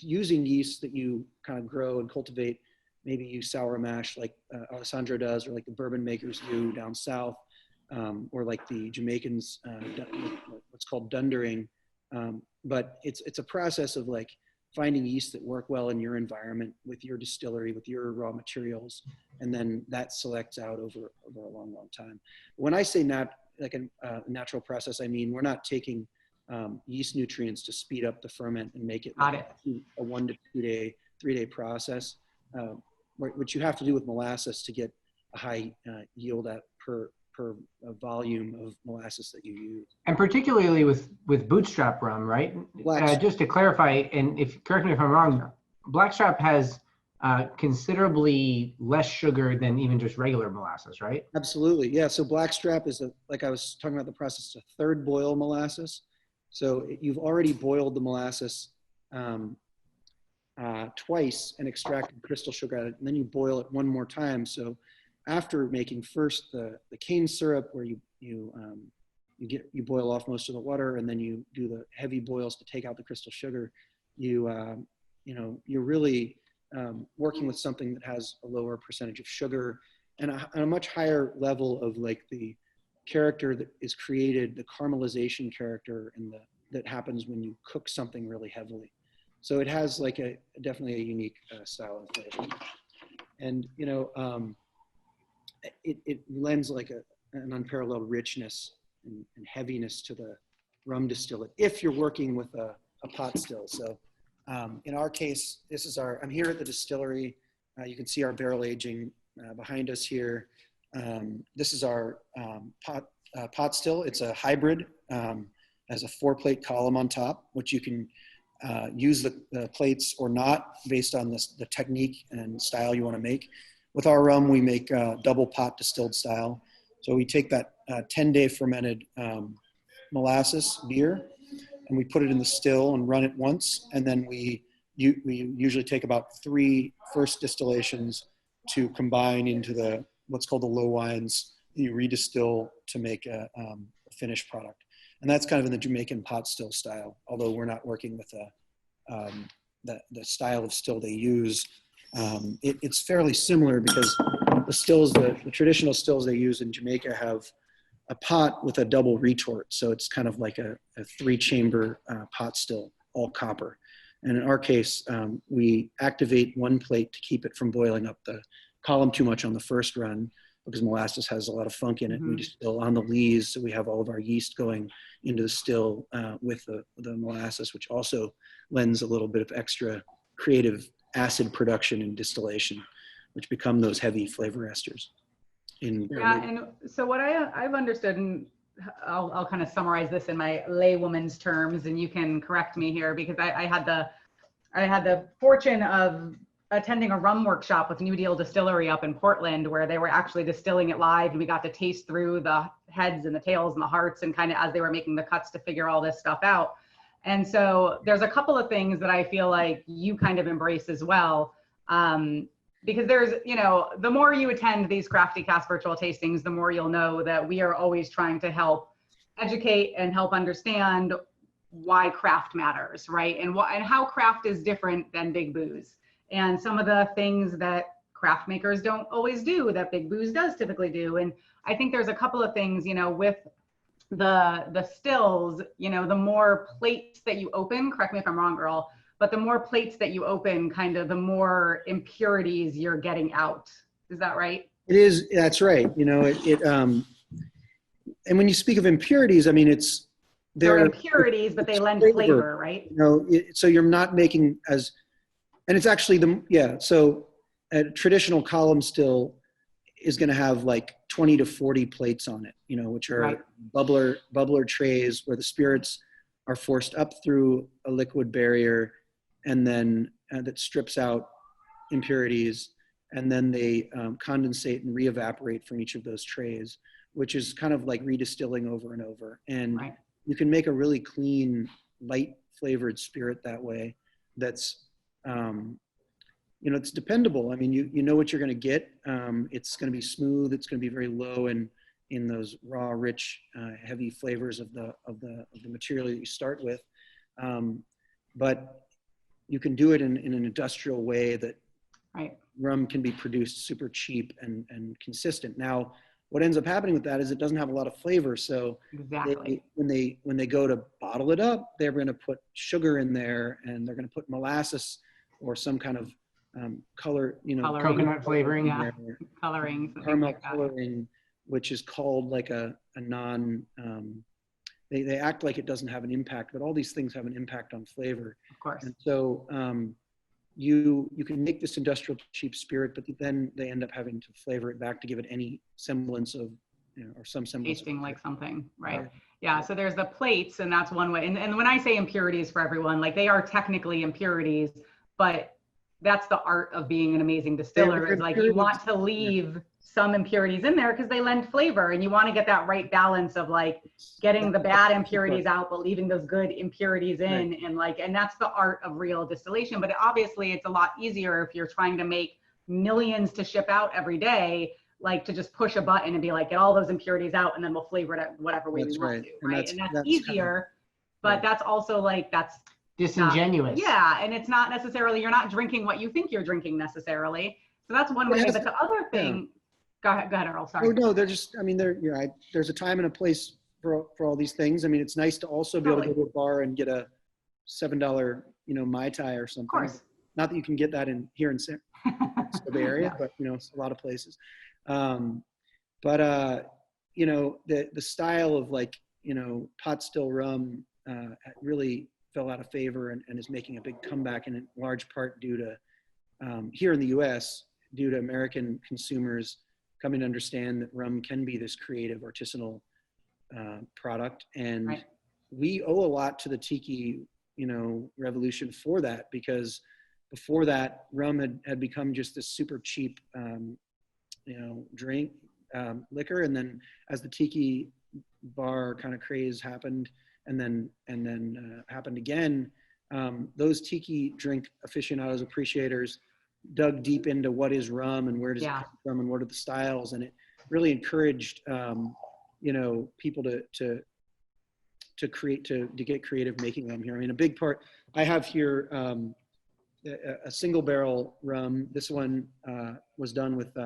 using yeast that you kind of grow and cultivate. Maybe you sour mash like Alessandro does, or like the bourbon makers do down south, or like the Jamaicans, what's called dundering. But it's a process of like finding yeast that work well in your environment with your distillery, with your raw materials, and then that selects out over a long time. When I say a natural process, I mean we're not taking yeast nutrients to speed up the ferment and make it a 1 to 2 day, 3 day process, which you have to do with molasses to get a high yield per volume of molasses that you use. And particularly with bootstrap rum, right? Just to clarify, and correct me if I'm wrong, Blackstrap has considerably less sugar than even just regular molasses, right? Absolutely, yeah. So Blackstrap is like I was talking about the process, a third boil molasses. So you've already boiled the molasses twice and extracted crystal sugar out of it, and then you boil it one more time. So after making first the cane syrup, where you boil off most of the water, and then you do the heavy boils to take out the crystal sugar, you're really working with something that has a lower percentage of sugar and a much higher level of like the character that is created, the caramelization character, and that happens when you cook something really heavily. So it has like definitely a unique style and flavor, and it lends like an unparalleled richness and heaviness to the rum distillate if you're working with a pot still. So in our case, I'm here at the distillery. You can see our barrel aging behind us here. This is our pot still. It's a hybrid, has a 4-plate column on top, which you can use the plates or not based on the technique and style you want to make. With our rum, we make double pot distilled style. So we take that 10-day fermented molasses beer, and we put it in the still and run it once. And then we usually take about 3 first distillations to combine into what's called the low wines. You redistill to make a finished product. And that's kind of in the Jamaican pot still style, although we're not working with the style of still they use. It's fairly similar because the traditional stills they use in Jamaica have a pot with a double retort. So it's kind of like a 3-chamber pot still, all copper. And in our case, we activate one plate to keep it from boiling up the column too much on the first run. because molasses has a lot of funk in it. We Mhm. distill on the lees, so we have all of our yeast going into the still with the molasses, which also lends a little bit of extra creative acid production and distillation, which become those heavy flavor esters. Yeah, and so what I've understood, and I'll kind of summarize this in my laywoman's terms, and you can correct me here, because I had the fortune of attending a rum workshop with New Deal Distillery up in Portland, where they were actually distilling it live, and we got to taste through the heads and the tails and the hearts, and kind of as they were making the cuts to figure all this stuff out. And so there's a couple of things that I feel like you kind of embrace as well. Because there's, the more you attend these Crafty Cask virtual tastings, the more you'll know that we are always trying to help educate and help understand why craft matters, right? And how craft is different than big booze. And some of the things that craft makers don't always do that big booze does typically do. And I think there's a couple of things, with the stills, the more plates that you open, correct me if I'm wrong, girl, but the more plates that you open, kind of the more impurities you're getting out. Is that right? It is, that's right. And when you speak of impurities, I mean, They're impurities, but they lend flavor, right? So you're not making as, and it's actually so a traditional column still is going to have like 20 to 40 plates on it, which are Right. bubbler trays where the spirits are forced up through a liquid barrier, and then that strips out impurities, and then they condensate and re-evaporate from each of those trays, which is kind of like redistilling over and over. And Right. you can make a really clean, light flavored spirit that way. That's, it's dependable. I mean, you know what you're going to get. It's going to be smooth. It's going to be very low in those raw, rich, heavy flavors of the material that you start with. But you can do it in an industrial way that Right. rum can be produced super cheap and consistent. Now, what ends up happening with that is it doesn't have a lot of flavor. So Exactly. when they go to bottle it up, they're going to put sugar in there, and they're going to put molasses or some kind of color, Coloring. Coconut flavoring. Yeah. Coloring, something caramel like that. coloring, which is called like a non. They act like it doesn't have an impact, but all these things have an impact on flavor. Of course. And so you can make this industrial cheap spirit, but then they end up having to flavor it back to give it any semblance of, or some semblance. Tasting like something, right? Right. Yeah, so there's the plates, and that's one way. And when I say impurities for everyone, like they are technically impurities, but that's the art of being an amazing distiller. They're Is like you want to leave some impurities in there because they lend flavor, and you want to get that right balance of like getting the bad impurities out, but leaving those good impurities in. Right. And that's the art of real distillation. But obviously it's a lot easier if you're trying to make millions to ship out every day, like to just push a button and be like, get all those impurities out, and then we'll flavor it whatever way we want to, right? And that's easier, but that's also like, that's Disingenuous. yeah, and it's not necessarily, you're not drinking what you think you're drinking necessarily. So that's one way. But the other thing, go ahead, Earl, sorry. Oh no, they're just, I mean, there's a time and a place for all these things. I mean, it's nice to also be able to go to a bar and get a $7, Mai Tai or something. Of course. Not that you can get that here in the Bay Area, but it's a lot of places. The style of like, pot still rum really fell out of favor and is making a big comeback, in large part due to here in the US, due to American consumers coming to understand that rum can be this creative artisanal product. And right. We owe a lot to the tiki, revolution for that, because before that, rum had become just this super cheap, drink, liquor. And then as the tiki bar kind of craze happened, and then happened again, those tiki drink aficionados, appreciators, dug deep into what is rum and where does it come from and what are the styles, and it really encouraged people to get creative making rum here. I mean, a big part, I have here a single barrel rum. This one was done with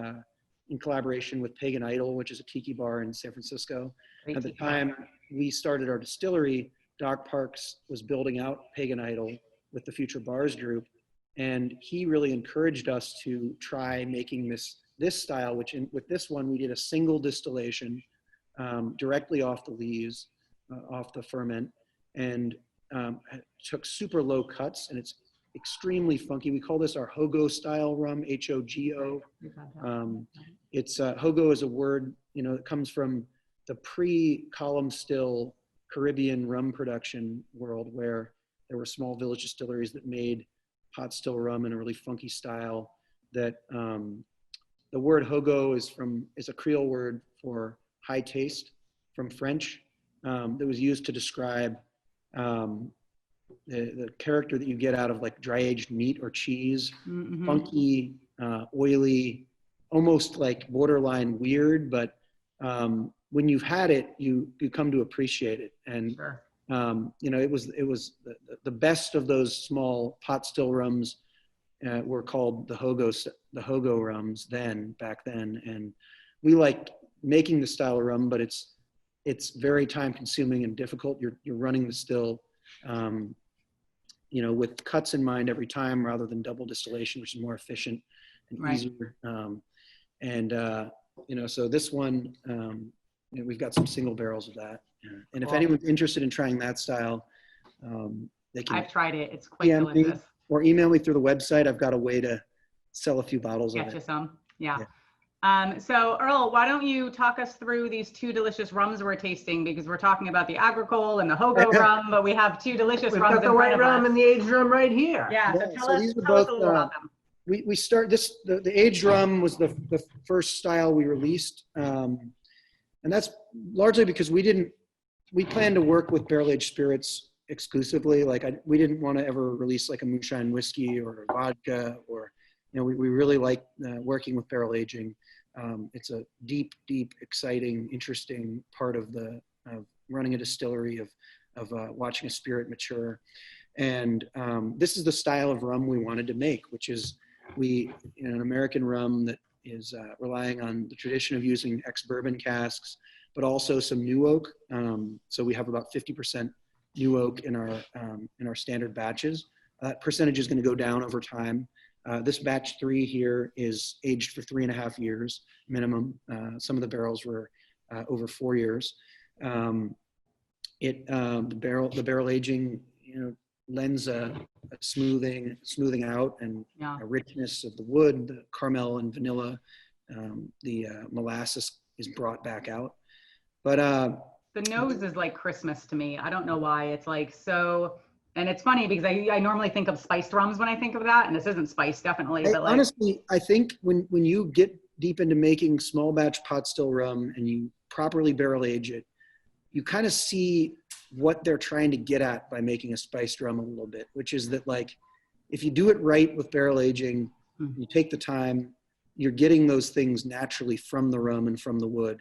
in collaboration with Pagan Idol, which is a tiki bar in San Francisco. Great At the tiki time we started our distillery, Doc Parks was building out Pagan Idol with the Future Bars group, and he really encouraged us to try making this this style, with this one, we did a single distillation directly off the lees, off the ferment, and took super low cuts, and it's extremely funky. We call this our Hogo style rum, H-O-G-O. It's Hogo is a word, it comes from the pre-column still Caribbean rum production world, where there were small village distilleries that made pot still rum in a really funky style. That the word Hogo is a Creole word for high taste from French, that was used to describe the character that you get out of like dry aged meat or cheese, funky, oily, almost like borderline weird, but when you've had it, you come to appreciate it. And Sure. it was the best of those small pot still rums were called the Hogo rums back then, and we liked making the style of rum, but it's very time consuming and difficult. You're running the still, with cuts in mind every time, rather than double distillation, which is more efficient and Right. easier. So this one, we've got some single barrels of that. And if Cool. anyone's interested in trying that style, they can I've tried it. It's quite PM me delicious. or email me through the website. I've got a way to sell a few bottles of Get you it. some. Yeah. Yeah. So Earl, why don't you talk us through these two delicious rums we're tasting, because we're talking about the Agricole and the Hogo rum, but we have two delicious We've rums got the in white front of rum us. and the aged rum right here. Yeah, Yeah, so so tell these us are a both, little about them. We start this, the aged rum was the first style we released. And that's largely because we planned to work with barrel aged spirits exclusively. We didn't want to ever release like a moonshine whiskey or a vodka, or, we really like working with barrel aging. It's a deep, exciting, interesting part of running a distillery, of watching a spirit mature. And this is the style of rum we wanted to make, which is an American rum that is relying on the tradition of using ex-bourbon casks, but also some new oak. So we have about 50% new oak in our standard batches. That percentage is going to go down over time. This batch 3 here is aged for 3.5 years minimum. Some of the barrels were over 4 years. The barrel aging, lends a smoothing out and Yeah. a richness of the wood, the caramel and vanilla. The molasses is brought back out. But The nose is like Christmas to me. I don't know why. It's like so, and it's funny because I normally think of spiced rums when I think of that, and this isn't spiced definitely, but like honestly, I think when you get deep into making small batch pot still rum and you properly barrel age it, you kind of see what they're trying to get at by making a spiced rum a little bit, which is that like, if you do it right with barrel aging, you take the time, you're getting those things naturally from the rum and from the wood.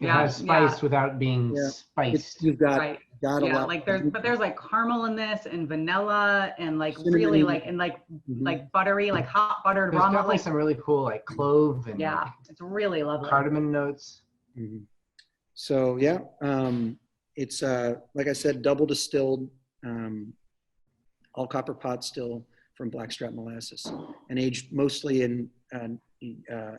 It Yeah, has spice yeah. without being Yeah. spiced. You've got, right. got a Yeah, lot. like there's like caramel in this and vanilla and like Cinnamon. really like and like Mhm. buttery, like hot buttered There's rum. definitely Like, some really cool like clove and yeah, it's really lovely. cardamom notes. Mhm. So yeah, it's like I said, double distilled, all copper pot still from blackstrap molasses, and aged mostly in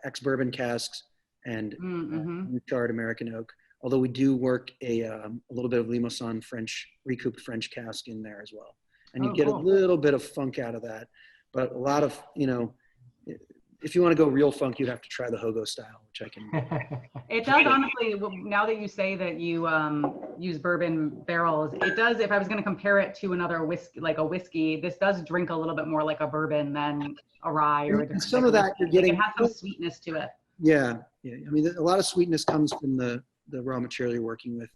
ex-bourbon casks and Mm-hmm. new charred American oak. Although we do work a little bit of Limousin French, recouped French cask in there as well, and you Oh, get cool. a little bit of funk out of that. But a lot of, if you want to go real funk, you'd have to try the Hogo style, which I can. It does honestly. Now that you say that you use bourbon barrels, it does. If I was going to compare it to another whiskey, like a whiskey, this does drink a little bit more like a bourbon than a rye or a And different some type of that whiskey. you're getting. Like it has some sweetness to it. Yeah. I mean, a lot of sweetness comes from the raw material you're working with.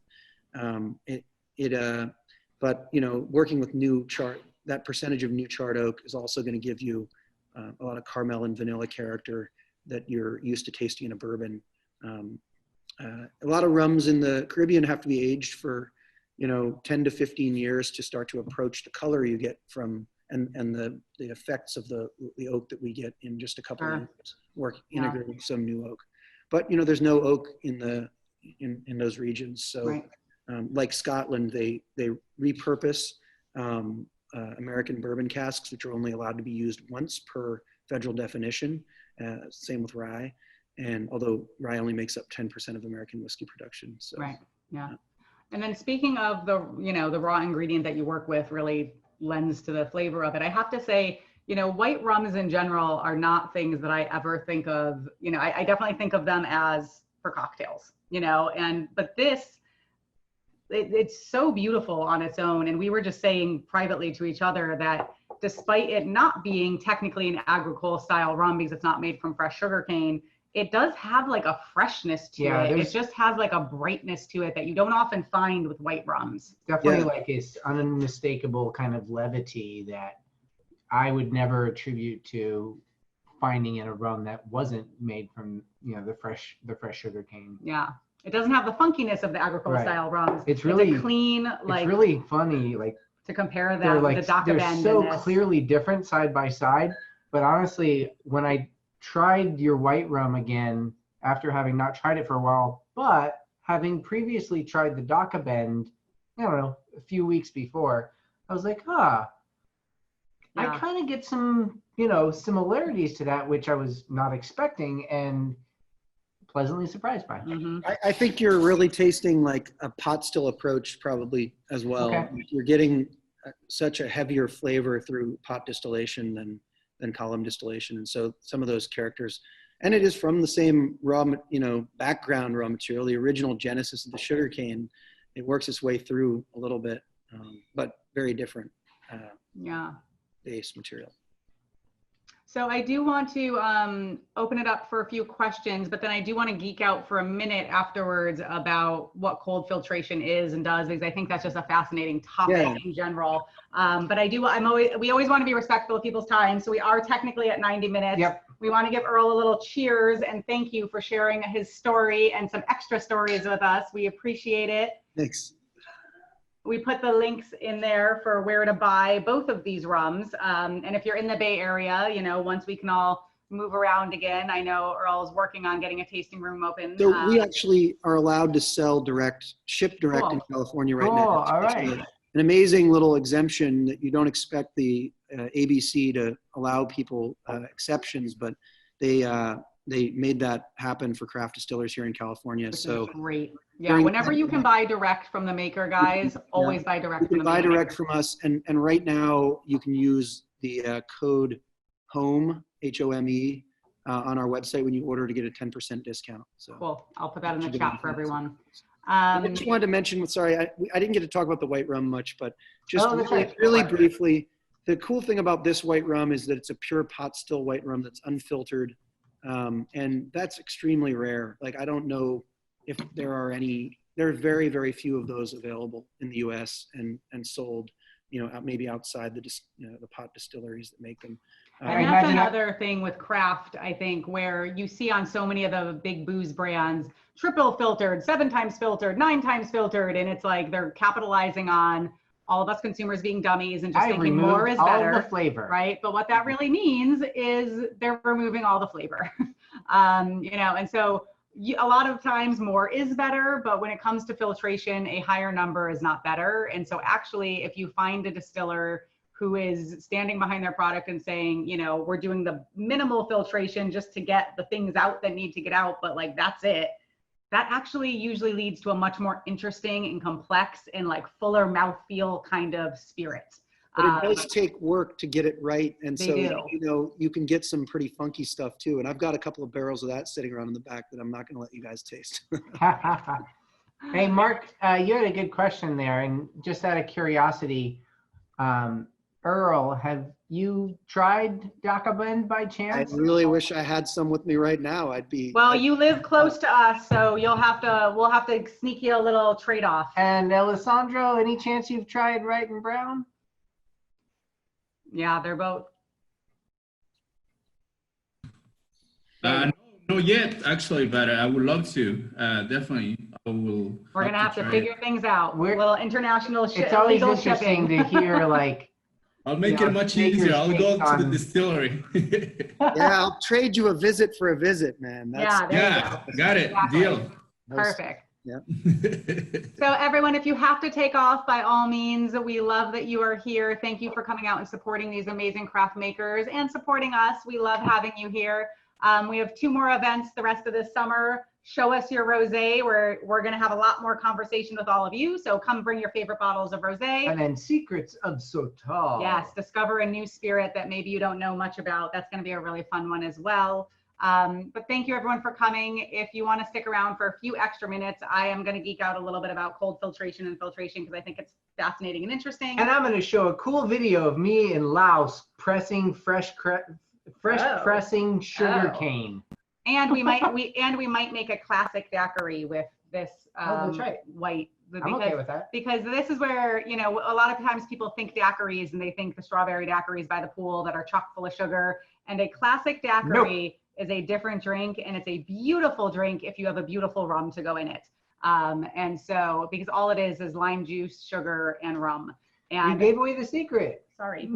But working with new chart, that percentage of new charred oak is also going to give you a lot of caramel and vanilla character that you're used to tasting in a bourbon. A lot of rums in the Caribbean have to be aged for 10 to 15 years to start to approach the color you get from and the effects of the oak that we get in just a couple of years, integrating some new oak. But there's no oak in those regions. So Right. like Scotland, they repurpose American bourbon casks, which are only allowed to be used once per federal definition. Same with rye. And although rye only makes up 10% of American whiskey production. So. Right. Yeah. And then speaking of the, the raw ingredient that you work with really lends to the flavor of it. I have to say, white rums in general are not things that I ever think of, I definitely think of them as for cocktails, but this, it's so beautiful on its own. And we were just saying privately to each other that despite it not being technically an agricole style rum because it's not made from fresh sugarcane, it does have like a freshness to it. It just has like a brightness to it that you don't often find with white rums. Definitely like this unmistakable kind of levity that I would never attribute to finding in a rum that wasn't made from, the fresh sugar cane. Yeah. It doesn't have the funkiness of the agricole style rums. It's really a clean, like, it's really funny. Like to compare them, the DACA they're Bend. So clearly different side by side. But honestly, when I tried your white rum again, after having not tried it for a while, but having previously tried the DACA Bend, I don't know, a few weeks before, I was like, I kind of get some, similarities to that, which I was not expecting and pleasantly surprised by. Mm-hmm. I think you're really tasting like a pot still approach probably as well. Okay. You're getting such a heavier flavor through pot distillation than column distillation. And so some of those characters, and it is from the same raw, background raw material, the original genesis of the sugarcane. It works its way through a little bit, but very different base material. So I do want to open it up for a few questions, but then I do want to geek out for a minute afterwards about what cold filtration is and does, because I think that's just a fascinating topic in general. But we always want to be respectful of people's time. So we are technically at 90 minutes. Yep. We want to give Earl a little cheers and thank you for sharing his story and some extra stories with us. We appreciate it. Thanks. We put the links in there for where to buy both of these rums. And if you're in the Bay Area, once we can all move around again, I know Earl's working on getting a tasting room open. So we actually are allowed to ship direct in California right now. All right. An amazing little exemption that you don't expect the ABC to allow people exceptions, but they made that happen for craft distillers here in California. So great. Yeah, whenever you can buy direct from the maker, guys, always buy direct from the maker. Buy direct from us, and right now you can use the code HOME, HOME, on our website when you order to get a 10% discount. So cool. I'll put that in the chat for everyone. I just wanted to mention, sorry, I didn't get to talk about the white rum much, but just really briefly, the cool thing about this white rum is that it's a pure pot still white rum that's unfiltered. And that's extremely rare. Like, I don't know if there are very, very few of those available in the US and sold, maybe outside the pot distilleries that make them. And that's another thing with craft, I think, where you see on so many of the big booze brands, triple filtered, 7 times filtered, 9 times filtered. And it's like they're capitalizing on all of us consumers being dummies and just thinking more is better. All the flavor. Right. But what that really means is they're removing all the flavor. And so a lot of times more is better, but when it comes to filtration, a higher number is not better. And so actually, if you find a distiller who is standing behind their product and saying, we're doing the minimal filtration just to get the things out that need to get out, but like, that's it. That actually usually leads to a much more interesting and complex and like fuller mouthfeel kind of spirit. But it does take work to get it right. And so, you can get some pretty funky stuff too. And I've got a couple of barrels of that sitting around in the back that I'm not going to let you guys taste. Hey, Mark, you had a good question there. And just out of curiosity, Earl, have you tried DACA Bend by chance? I really wish I had some with me right now. Well, you live close to us, so we'll have to sneak you a little trade-off. And Alessandro, any chance you've tried Wright and Brown? Yeah, they're both. No yet, actually, but I would love to. Definitely, I will. We're gonna have to figure things out. A little international shipping. It's always interesting to hear, like. I'll make it much easier. I'll go to the distillery. Yeah, I'll trade you a visit for a visit, man. Got it. Exactly. Deal. Perfect. Yeah. So everyone, if you have to take off, by all means, we love that you are here. Thank you for coming out and supporting these amazing craft makers and supporting us. We love having you here. We have 2 more events the rest of this summer. Show us your rosé. We're going to have a lot more conversation with all of you. So come bring your favorite bottles of rosé. And then Secrets of Sotal. Yes, discover a new spirit that maybe you don't know much about. That's going to be a really fun one as well. But thank you everyone for coming. If you want to stick around for a few extra minutes, I am going to geek out a little bit about cold filtration and filtration because I think it's fascinating and interesting. And I'm going to show a cool video of me in Laos pressing pressing sugar cane. And we might make a classic daiquiri with this That's right. white. I'm okay with that. Because this is where, you know, a lot of times people think daiquiris and they think the strawberry daiquiris by the pool that are chock full of sugar. And a classic daiquiri is a different drink, and it's a beautiful drink if you have a beautiful rum to go in it. And so, because all it is lime juice, sugar, and rum. And You gave away the secret. sorry.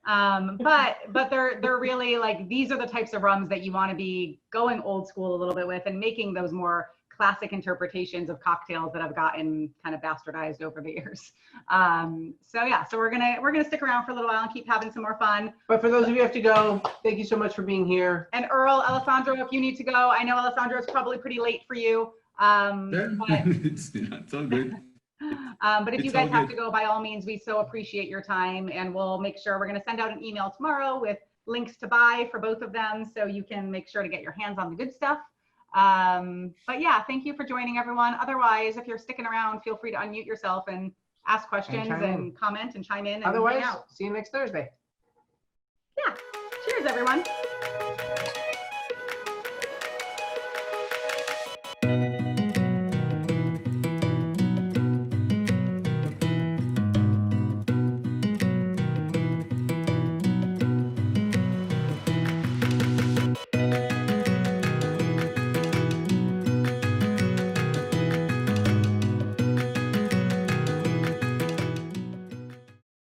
But they're really like, these are the types of rums that you want to be going old school a little bit with and making those more classic interpretations of cocktails that have gotten kind of bastardized over the years. So yeah, so we're gonna stick around for a little while and keep having some more fun. But for those of you who have to go, thank you so much for being here. And Earl, Alessandro, if you need to go, I know Alessandro, it's probably pretty late for you. Yeah, But, it's all good. but if you It's guys all have good. to go, by all means, we so appreciate your time, and we'll make sure we're gonna send out an email tomorrow with links to buy for both of them, so you can make sure to get your hands on the good stuff. But yeah, thank you for joining everyone. Otherwise, if you're sticking around, feel free to unmute yourself and ask questions chime and in. comment and chime in and hang Otherwise, out. see you next Thursday. Yeah. Cheers, everyone.